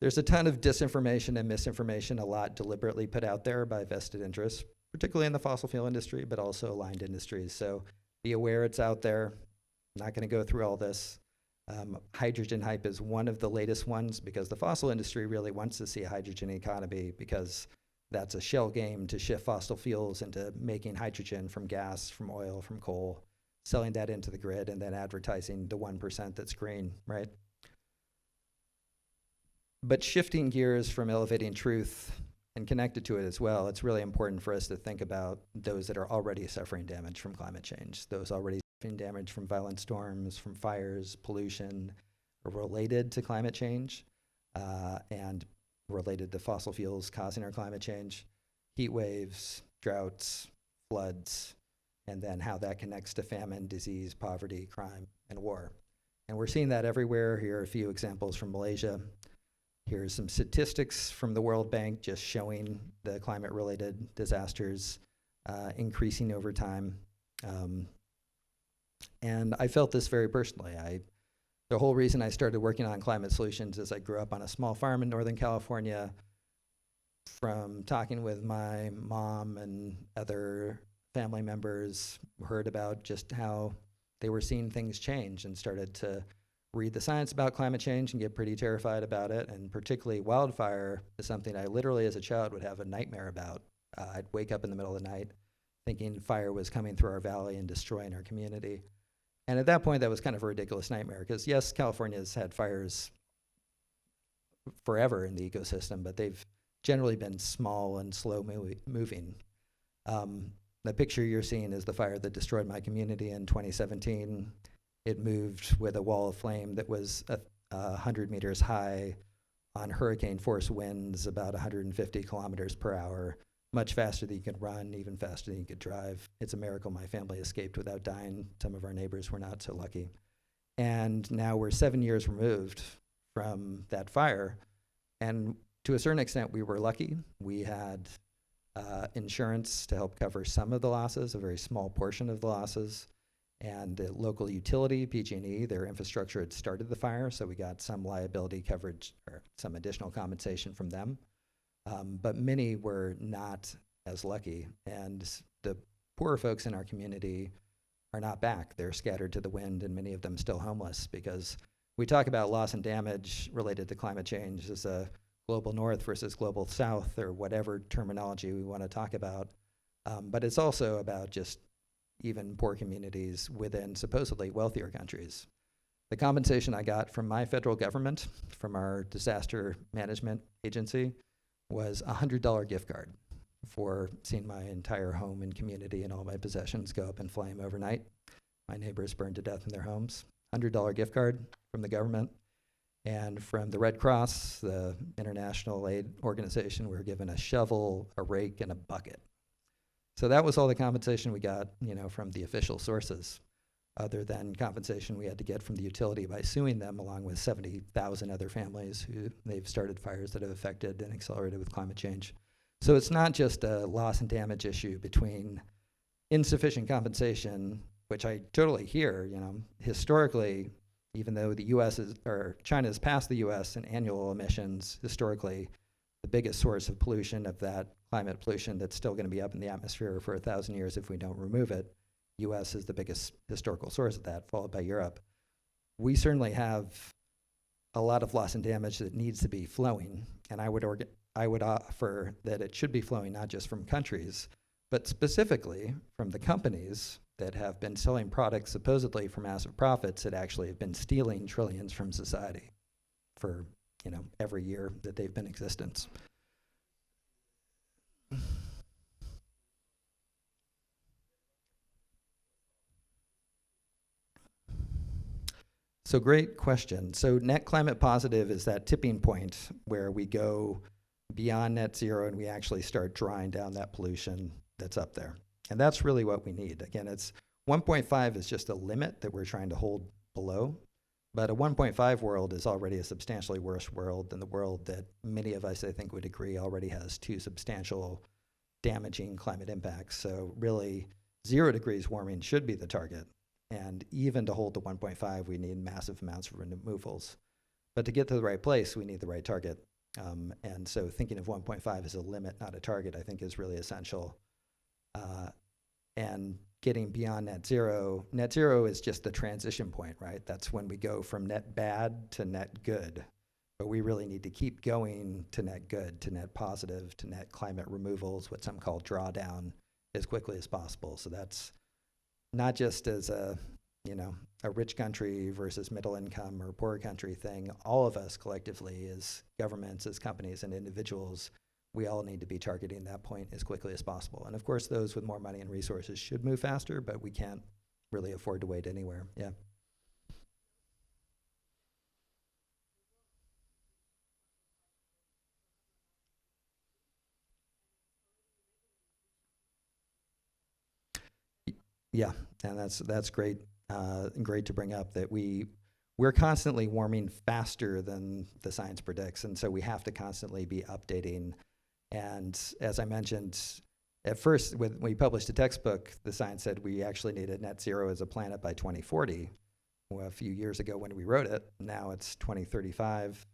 There's a ton of disinformation and misinformation, a lot deliberately put out there by vested interests, particularly in the fossil fuel industry, but also aligned industries. So be aware it's out there. I'm not going to go through all this. Hydrogen hype is one of the latest ones, because the fossil industry really wants to see a hydrogen economy, because that's a shell game to shift fossil fuels into making hydrogen from gas, from oil, from coal, selling that into the grid, and then advertising the 1% that's green, right? But shifting gears from elevating truth and connected to it as well, it's really important for us to think about those that are already suffering damage from climate change, those already suffering damage from violent storms, from fires, pollution, related to climate change, and related to fossil fuels causing our climate change, heat waves, droughts, floods, and then how that connects to famine, disease, poverty, crime, and war. And we're seeing that everywhere. Here are a few examples from Malaysia. Here's some statistics from the World Bank just showing the climate-related disasters increasing over time. And I felt this very personally. The whole reason I started working on climate solutions is I grew up on a small farm in Northern California. From talking with my mom and other family members, heard about just how they were seeing things change, and started to read the science about climate change and get pretty terrified about it. And particularly wildfire is something I literally as a child would have a nightmare about. I'd wake up in the middle of the night thinking fire was coming through our valley and destroying our community. And at that point, that was kind of a ridiculous nightmare, because yes, California's had fires forever in the ecosystem, but they've generally been small and slow moving. The picture you're seeing is the fire that destroyed my community in 2017. It moved with a wall of flame that was 100 meters high on hurricane force winds, about 150 kilometers per hour, much faster than you could run, even faster than you could drive. It's a miracle my family escaped without dying. Some of our neighbors were not so lucky. And now we're 7 years removed from that fire, And to a certain extent, we were lucky. We had insurance to help cover some of the losses, a very small portion of the losses. And the local utility, PG&E, their infrastructure had started the fire, so we got some liability coverage or some additional compensation from them. But many were not as lucky. And the poorer folks in our community are not back. They're scattered to the wind, and many of them still homeless, because we talk about loss and damage related to climate change as a global north versus global south, or whatever terminology we want to talk about. But it's also about just even poor communities within supposedly wealthier countries. The compensation I got from my federal government, from our disaster management agency, was a $100 gift card for seeing my entire home and community and all my possessions go up in flame overnight. My neighbors burned to death in their homes. $100 gift card from the government. And from the Red Cross, the international aid organization, we were given a shovel, a rake, and a bucket. So that was all the compensation we got, from the official sources, other than compensation we had to get from the utility by suing them, along with 70,000 other families who they've started fires that have affected and accelerated with climate change. So it's not just a loss and damage issue between insufficient compensation, which I totally hear, historically, even though the U.S. China has passed the U.S. in annual emissions, historically, the biggest source of pollution, of that climate pollution that's still going to be up in the atmosphere for 1,000 years if we don't remove it, U.S. is the biggest historical source of that, followed by Europe. We certainly have a lot of loss and damage that needs to be flowing, and I would offer that it should be flowing not just from countries, but specifically from the companies that have been selling products supposedly for massive profits that actually have been stealing trillions from society for every year that they've been in existence. So great question. So net climate positive is that tipping point where we go beyond net zero and we actually start drawing down that pollution that's up there. And that's really what we need. Again, it's 1.5 is just a limit that we're trying to hold below. But a 1.5 world is already a substantially worse world than the world that many of us, I think, would agree already has two substantial damaging climate impacts. So really, 0 degrees warming should be the target. And even to hold to 1.5, we need massive amounts of removals. But to get to the right place, we need the right target. And so thinking of 1.5 as a limit, not a target, I think is really essential. And getting beyond net zero is just the transition point, right? That's when we go from net bad to net good. But we really need to keep going to net good, to net positive, to net climate removals, what some call drawdown, as quickly as possible. So that's not just as a rich country versus middle income or poor country thing. All of us collectively, as governments, as companies, and individuals, we all need to be targeting that point as quickly as possible. And of course, those with more money and resources should move faster, but we can't really afford to wait anywhere. Yeah. Yeah, and that's great. Great to bring up that we're constantly warming faster than the science predicts, and so we have to constantly be updating. And as I mentioned, at first, when we published a textbook, the science said we actually needed net zero as a planet by 2040. Well, a few years ago when we wrote it, now it's 2035.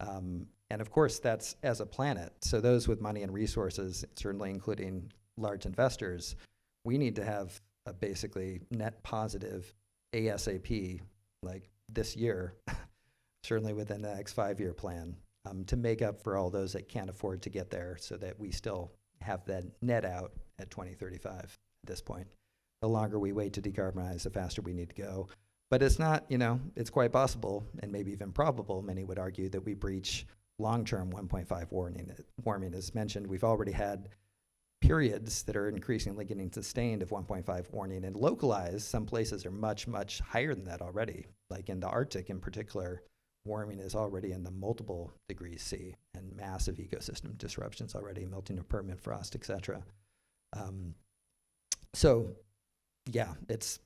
And of course, that's as a planet. So those with money and resources, certainly including large investors, we need to have a basically net positive ASAP, like this year, certainly within the next 5-year plan, to make up for all those that can't afford to get there, so that we still have that net out at 2035 at this point. The longer we wait to decarbonize, the faster we need to go. But it's not, it's quite possible, and maybe even probable, many would argue, that we breach long-term 1.5 warming. As mentioned, we've already had periods that are increasingly getting sustained of 1.5 warming, and localized, some places are much, much higher than that already. Like in the Arctic in particular, warming is already in the multiple degrees C, and massive ecosystem disruptions already, melting of permafrost, et cetera. So yeah, it's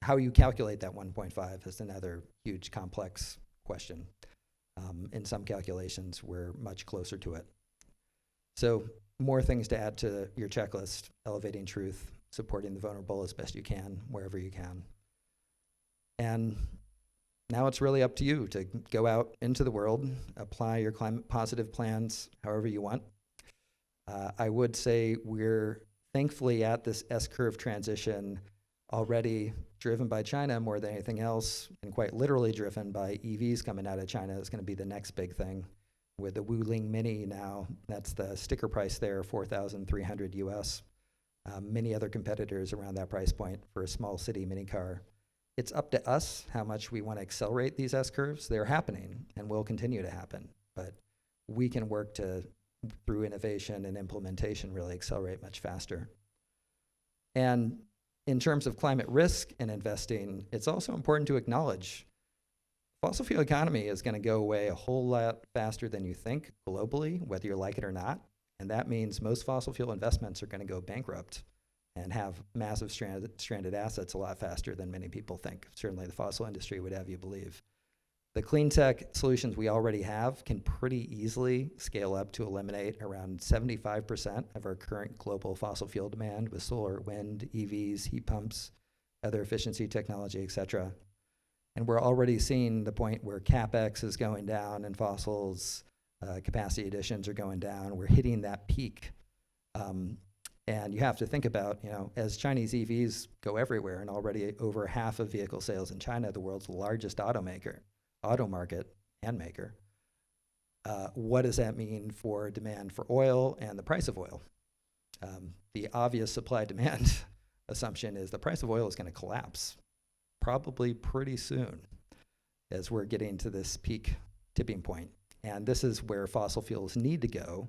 how you calculate that 1.5 is another huge complex question. In some calculations, we're much closer to it. So more things to add to your checklist: elevating truth, supporting the vulnerable as best you can, wherever you can. And now it's really up to you to go out into the world, apply your climate positive plans however you want. I would say we're thankfully at this S-curve transition, already driven by China more than anything else, and quite literally driven by EVs coming out of China. Is going to be the next big thing. With the Wuling Mini now, that's the sticker price there, $4,300 US. Many other competitors around that price point for a small city mini car. It's up to us how much we want to accelerate these S-curves. They're happening and will continue to happen, but we can work to, through innovation and implementation, really accelerate much faster. And in terms of climate risk and investing, it's also important to acknowledge fossil fuel economy is going to go away a whole lot faster than you think globally, whether you like it or not. And that means most fossil fuel investments are going to go bankrupt and have massive stranded assets a lot faster than many people think. Certainly the fossil industry would have you believe. The clean tech solutions we already have can pretty easily scale up to eliminate around 75% of our current global fossil fuel demand with solar, wind, EVs, heat pumps, other efficiency technology, et cetera. And we're already seeing the point where CapEx is going down and fossils, capacity additions are going down. We're hitting that peak. And you have to think about, as Chinese EVs go everywhere, and already over half of vehicle sales in China, the world's largest auto market and maker, what does that mean for demand for oil and the price of oil? The obvious supply-demand assumption is the price of oil is going to collapse probably pretty soon as we're getting to this peak tipping point. And this is where fossil fuels need to go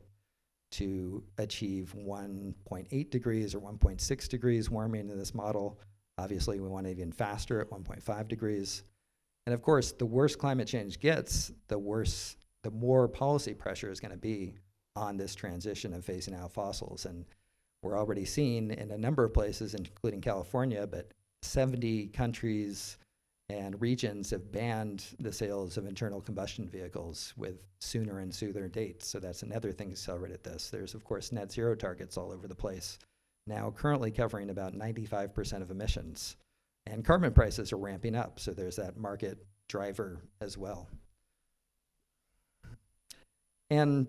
to achieve 1.8 degrees or 1.6 degrees warming in this model. Obviously, we want it even faster at 1.5 degrees. And of course, the worse climate change gets, the more policy pressure is going to be on this transition of phasing out fossils. And we're already seeing in a number of places, including California, but 70 countries and regions have banned the sales of internal combustion vehicles with sooner and sooner dates. So that's another thing to accelerate this. There's, of course, net zero targets all over the place, now currently covering about 95% of emissions. And carbon prices are ramping up, so there's that market driver as well. And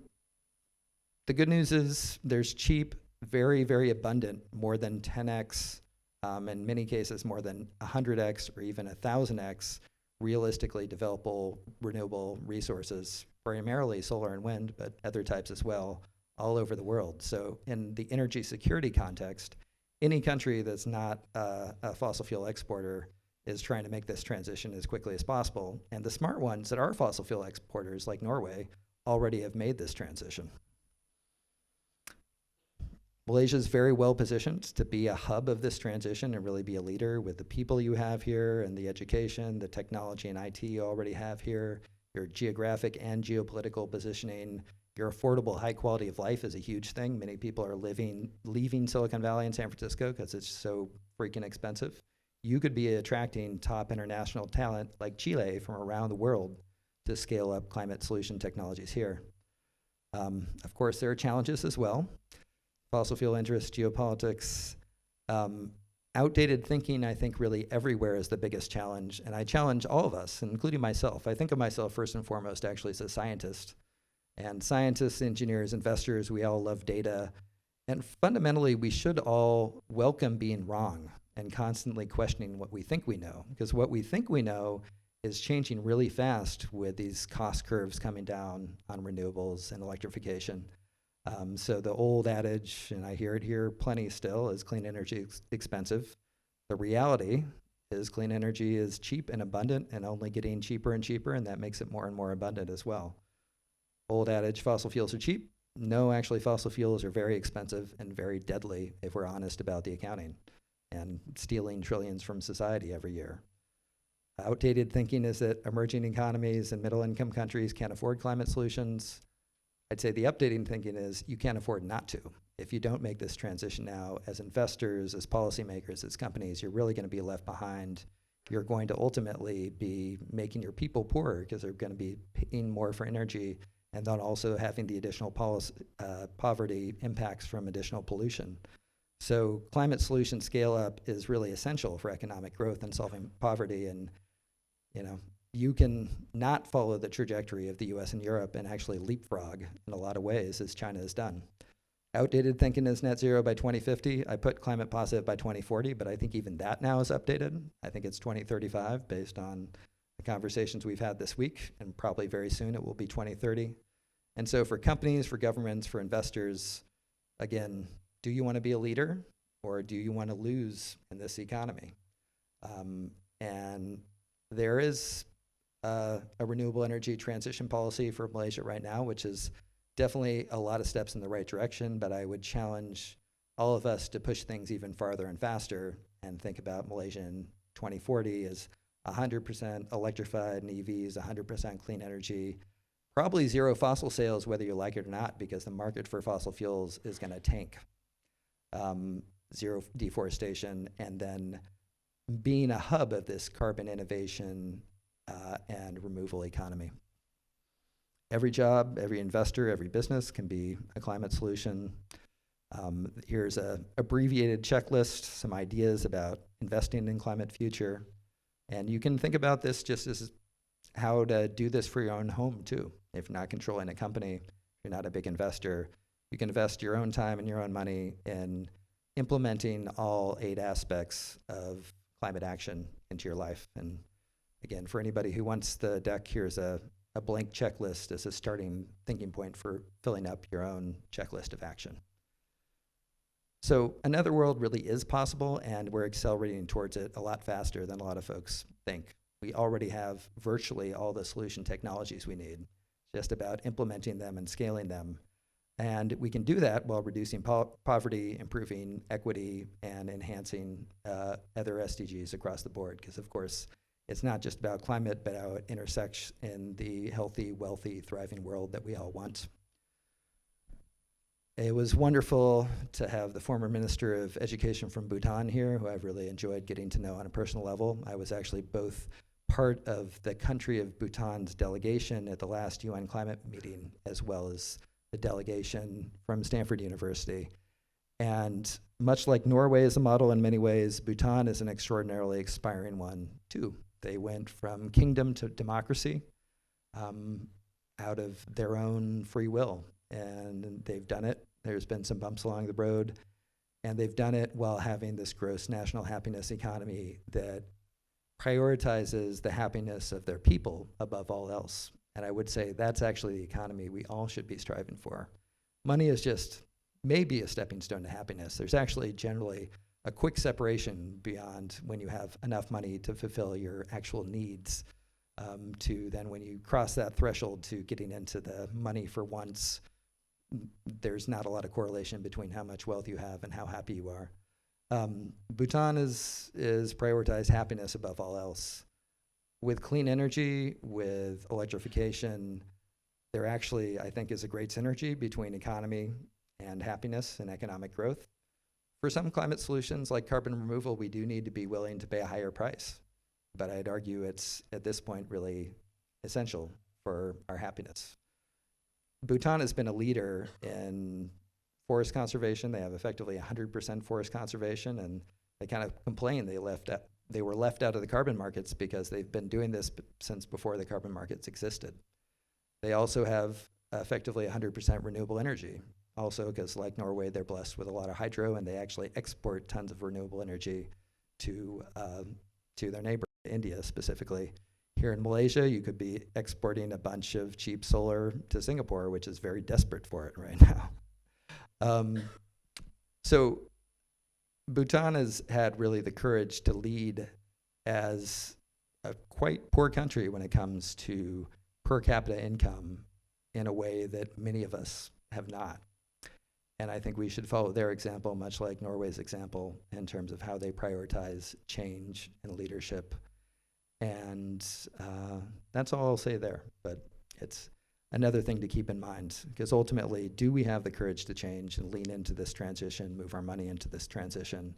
the good news is there's cheap, very, very abundant, more than 10x, in many cases more than 100x or even 1,000x realistically developable renewable resources, primarily solar and wind, but other types as well, all over the world. So in the energy security context, any country that's not a fossil fuel exporter is trying to make this transition as quickly as possible. And the smart ones that are fossil fuel exporters, like Norway, already have made this transition. Malaysia is very well positioned to be a hub of this transition and really be a leader with the people you have here and the education, the technology and IT you already have here, your geographic and geopolitical positioning. Your affordable high quality of life is a huge thing. Many people are leaving Silicon Valley and San Francisco because it's so freaking expensive. You could be attracting top international talent like Chile from around the world to scale up climate solution technologies here. Of course, there are challenges as well. Fossil fuel interests, geopolitics, outdated thinking, I think really everywhere is the biggest challenge. And I challenge all of us, including myself. I think of myself first and foremost actually as a scientist. And scientists, engineers, investors, we all love data. And fundamentally, we should all welcome being wrong and constantly questioning what we think we know. Because what we think we know is changing really fast with these cost curves coming down on renewables and electrification. So the old adage, and I hear it here plenty still, is clean energy expensive. The reality is clean energy is cheap and abundant and only getting cheaper and cheaper, and that makes it more and more abundant as well. Old adage, fossil fuels are cheap. No, actually fossil fuels are very expensive and very deadly if we're honest about the accounting, and stealing trillions from society every year. Outdated thinking is that emerging economies and middle income countries can't afford climate solutions. I'd say the updating thinking is you can't afford not to. If you don't make this transition now, as investors, as policymakers, as companies, you're really going to be left behind. you're going to ultimately be making your people poorer because they're going to be paying more for energy, and then also having the additional poverty impacts from additional pollution. So climate solution scale up is really essential for economic growth and solving poverty. And you can not follow the trajectory of the US and Europe and actually leapfrog in a lot of ways, as China has done. Outdated thinking is net zero by 2050. I put climate positive by 2040, but I think even that now is updated. I think it's 2035 based on the conversations we've had this week, and probably very soon it will be 2030. And so for companies, for governments, for investors, again, do you want to be a leader or do you want to lose in this economy? And there is a renewable energy transition policy for Malaysia right now, which is definitely a lot of steps in the right direction, but I would challenge all of us to push things even farther and faster and think about Malaysia in 2040 as 100% electrified and EVs, 100% clean energy, probably zero fossil sales, whether you like it or not, because the market for fossil fuels is going to tank. Zero deforestation, and then being a hub of this carbon innovation and removal economy. Every job, every investor, every business can be a climate solution. Here's an abbreviated checklist, some ideas about investing in climate future. And you can think about this just as how to do this for your own home too. If you're not controlling a company, if you're not a big investor, you can invest your own time and your own money in implementing all 8 aspects of climate action into your life. And again, for anybody who wants the deck, here's a blank checklist as a starting thinking point for filling up your own checklist of action. So another world really is possible, and we're accelerating towards it a lot faster than a lot of folks think. We already have virtually all the solution technologies we need, just about implementing them and scaling them. And we can do that while reducing poverty, improving equity, and enhancing other SDGs across the board, because of course, it's not just about climate, but how it intersects in the healthy, wealthy, thriving world that we all want. It was wonderful to have the former Minister of Education from Bhutan here, who I've really enjoyed getting to know on a personal level. I was actually both part of the country of Bhutan's delegation at the last UN climate meeting, as well as the delegation from Stanford University. And much like Norway is a model in many ways, Bhutan is an extraordinarily aspiring one too. They went from kingdom to democracy out of their own free will. And they've done it. There's been some bumps along the road. And they've done it while having this gross national happiness economy that prioritizes the happiness of their people above all else. And I would say that's actually the economy we all should be striving for. Money is just maybe a stepping stone to happiness. There's actually generally a quick separation beyond when you have enough money to fulfill your actual needs to then when you cross that threshold to getting into the money for once, there's not a lot of correlation between how much wealth you have and how happy you are. Bhutan is prioritized happiness above all else. With clean energy, with electrification, there actually, I think, is a great synergy between economy and happiness and economic growth. For some climate solutions like carbon removal, we do need to be willing to pay a higher price. But I'd argue it's, at this point, really essential for our happiness. Bhutan has been a leader in forest conservation. They have effectively 100% forest conservation, and they kind of complain they were left out of the carbon markets because they've been doing this since before the carbon markets existed. They also have effectively 100% renewable energy. Also, because like Norway, they're blessed with a lot of hydro, and they actually export tons of renewable energy to their neighbor, India specifically. Here in Malaysia, you could be exporting a bunch of cheap solar to Singapore, which is very desperate for it right now. So Bhutan has had really the courage to lead as a quite poor country when it comes to per capita income in a way that many of us have not. And I think we should follow their example, much like Norway's example, in terms of how they prioritize change and leadership. And that's all I'll say there. But it's another thing to keep in mind, because ultimately, do we have the courage to change and lean into this transition, move our money into this transition?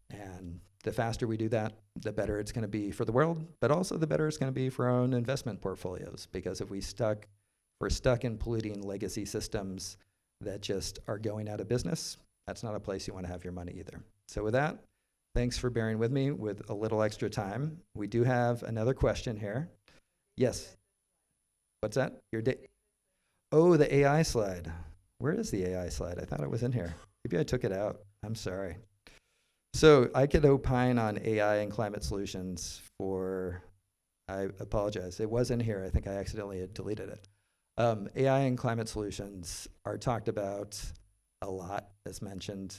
And the faster we do that, the better it's going to be for the world, but also the better it's going to be for our own investment portfolios. Because if we're stuck in polluting legacy systems that just are going out of business, that's not a place you want to have your money either. So with that, thanks for bearing with me with a little extra time. We do have another question here. Yes. What's that? Oh, the AI slide. Where is the AI slide? I thought it was in here. Maybe I took it out. I'm sorry. So I could opine on AI and climate solutions I apologize. It was in here. I think I accidentally had deleted it. AI and climate solutions are talked about a lot, as mentioned.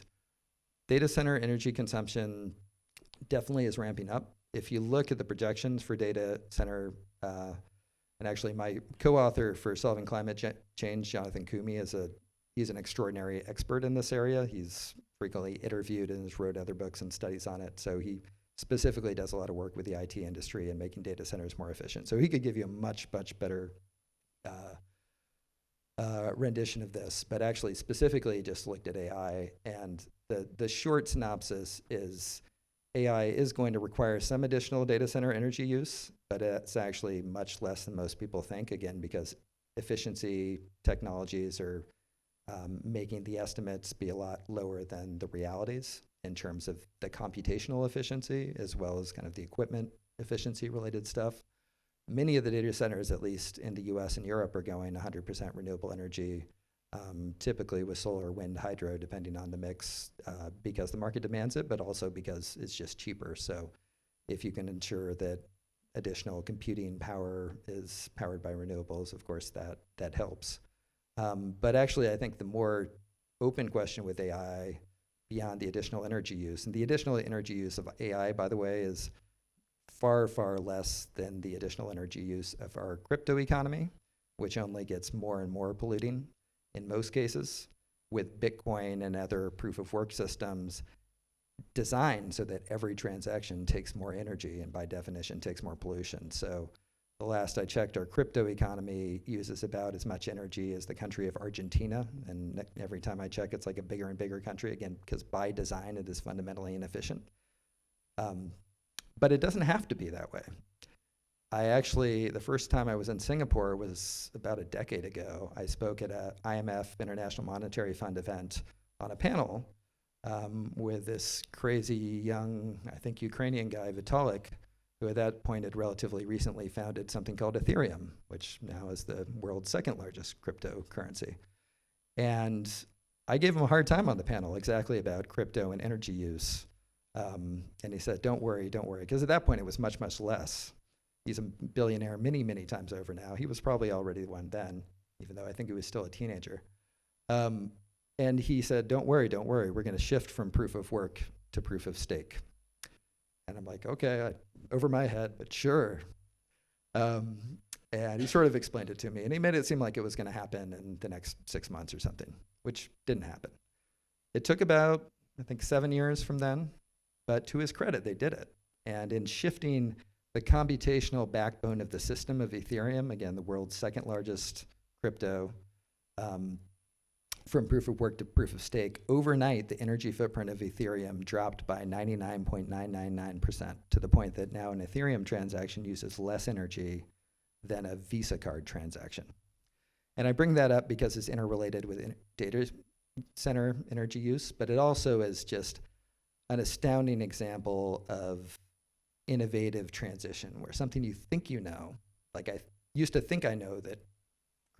Data center energy consumption definitely is ramping up. If you look at the projections for data center, and actually my co-author for Solving Climate Change, Jonathan Kumi, he's an extraordinary expert in this area. He's frequently interviewed and has wrote other books and studies on it. So he specifically does a lot of work with the IT industry and making data centers more efficient. So he could give you a much, much better rendition of this, but actually specifically just looked at AI. And the short synopsis is AI is going to require some additional data center energy use, but it's actually much less than most people think, again, because efficiency technologies are making the estimates be a lot lower than the realities in terms of the computational efficiency as well as kind of the equipment efficiency related stuff. Many of the data centers, at least in the US and Europe, are going 100% renewable energy, typically with solar, wind, hydro, depending on the mix, because the market demands it, but also because it's just cheaper. So if you can ensure that additional computing power is powered by renewables, of course, that helps. But actually, I think the more open question with AI beyond the additional energy use, and the additional energy use of AI, by the way, is far, far less than the additional energy use of our crypto economy, which only gets more and more polluting in most cases, with Bitcoin and other proof of work systems designed so that every transaction takes more energy and by definition takes more pollution. So the last I checked, our crypto economy uses about as much energy as the country of Argentina. And every time I check, it's like a bigger and bigger country, again, because by design, it is fundamentally inefficient. But it doesn't have to be that way. The first time I was in Singapore was about a decade ago. I spoke at a IMF, International Monetary Fund event on a panel with this crazy young, I think Ukrainian guy, Vitalik, who at that point had relatively recently founded something called Ethereum, which now is the world's second largest cryptocurrency. And I gave him a hard time on the panel exactly about crypto and energy use. And he said, don't worry, because at that point it was much, much less. He's a billionaire many, many times over now. He was probably already one then, even though I think he was still a teenager. And he said, don't worry, we're going to shift from proof of work to proof of stake. And I'm like, okay, over my head, but sure. And he sort of explained it to me, and he made it seem like it was going to happen in the next 6 months or something, which didn't happen. It took about, I think, 7 years from then, but to his credit, they did it. And in shifting the computational backbone of the system of Ethereum, again, the world's second largest crypto, from proof of work to proof of stake, overnight, the energy footprint of Ethereum dropped by 99.999% to the point that now an Ethereum transaction uses less energy than a Visa card transaction. And I bring that up because it's interrelated with data center energy use, but it also is just an astounding example of innovative transition, where something you think you know, like I used to think I know that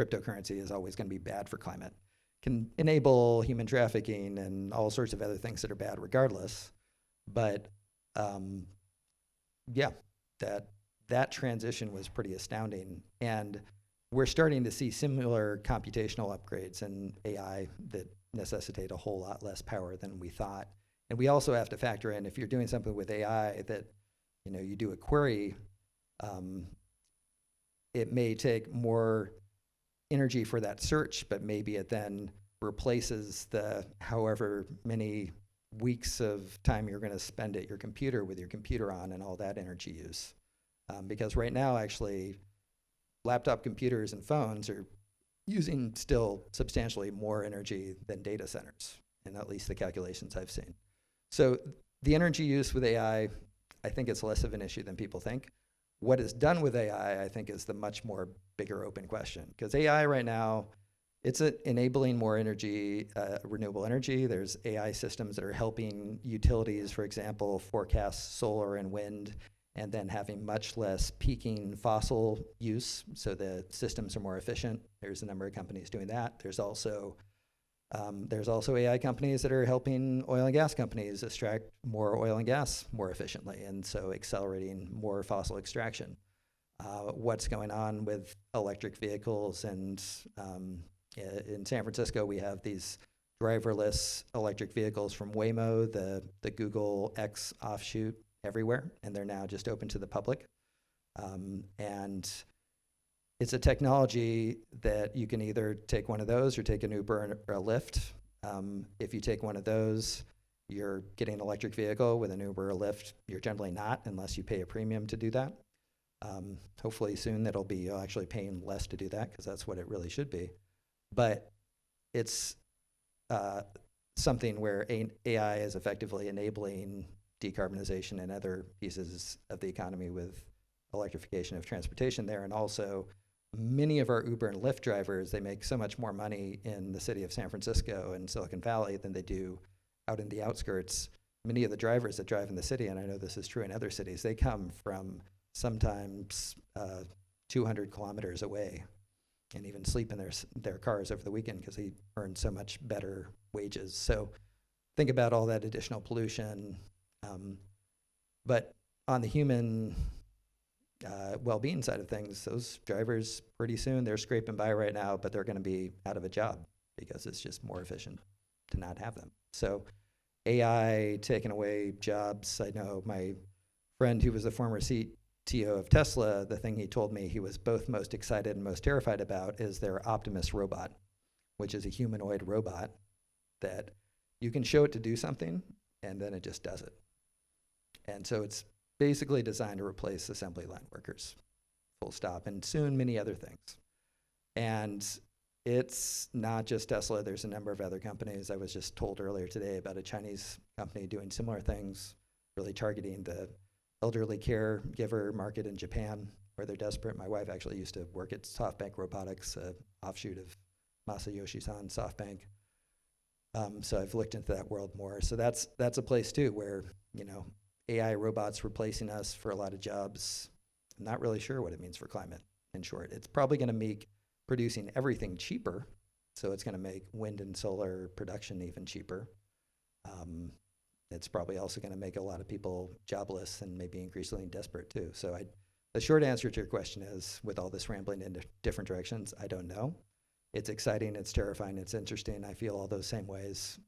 cryptocurrency is always going to be bad for climate, can enable human trafficking and all sorts of other things that are bad regardless. But yeah, that transition was pretty astounding. And we're starting to see similar computational upgrades in AI that necessitate a whole lot less power than we thought. And we also have to factor in, if you're doing something with AI that, you do a query, it may take more energy for that search, but maybe it then replaces the however many weeks of time you're going to spend at your computer with your computer on and all that energy use. Because right now, actually, laptop computers and phones are using still substantially more energy than data centers, in at least the calculations I've seen. So the energy use with AI, I think it's less of an issue than people think. What is done with AI, I think, is the much more bigger open question. Because AI right now, it's enabling more energy, renewable energy. There's AI systems that are helping utilities, for example, forecast solar and wind, and then having much less peaking fossil use, so the systems are more efficient. There's a number of companies doing that. There's also AI companies that are helping oil and gas companies extract more oil and gas more efficiently, and so accelerating more fossil extraction. What's going on with electric vehicles, and in San Francisco, we have these driverless electric vehicles from Waymo, the Google X offshoot, everywhere, and they're now just open to the public. And it's a technology that you can either take one of those or take an Uber or a Lyft. If you take one of those, you're getting an electric vehicle. With an Uber or Lyft, you're generally not, unless you pay a premium to do that. Hopefully soon that'll be actually paying less to do that, because that's what it really should be. But it's something where AI is effectively enabling decarbonization and other pieces of the economy with electrification of transportation there. And also, many of our Uber and Lyft drivers, they make so much more money in the city of San Francisco and Silicon Valley than they do out in the outskirts. Many of the drivers that drive in the city, and I know this is true in other cities, they come from sometimes 200 kilometers away, and even sleep in their cars over the weekend because they earn so much better wages. So think about all that additional pollution. But on the human well-being side of things, those drivers, pretty soon, they're scraping by right now, but they're going to be out of a job because it's just more efficient to not have them. So AI taking away jobs. I know my friend who was the former CTO of Tesla, the thing he told me he was both most excited and most terrified about is their Optimus robot, which is a humanoid robot that you can show it to do something, and then it just does it. And so it's basically designed to replace assembly line workers, full stop, and soon many other things. And it's not just Tesla. There's a number of other companies. I was just told earlier today about a Chinese company doing similar things, really targeting the elderly caregiver market in Japan, where they're desperate. My wife actually used to work at SoftBank Robotics, an offshoot of Masayoshi-san SoftBank. So I've looked into that world more. So that's a place too where, AI robots replacing us for a lot of jobs. I'm not really sure what it means for climate, in short. It's probably going to make producing everything cheaper. So it's going to make wind and solar production even cheaper. It's probably also going to make a lot of people jobless and maybe increasingly desperate too. So the short answer to your question is, with all this rambling in different directions, I don't know. It's exciting, it's terrifying, it's interesting. I feel all those same ways.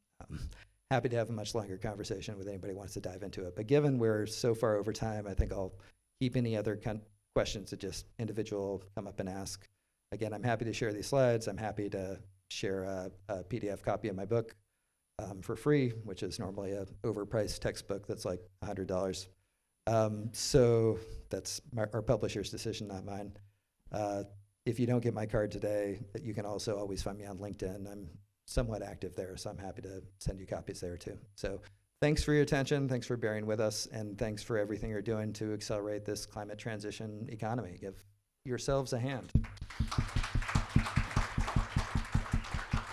Happy to have a much longer conversation with anybody who wants to dive into it. But given we're so far over time, I think I'll keep any other questions that just individual come up and ask. Again, I'm happy to share these slides. I'm happy to share a PDF copy of my book for free, which is normally an overpriced textbook that's like $100. So that's our publisher's decision, not mine. If you don't get my card today, you can also always find me on LinkedIn. I'm somewhat active there, so I'm happy to send you copies there too. So thanks for your attention, thanks for bearing with us, and thanks for everything you're doing to accelerate this climate transition economy. Give yourselves a hand.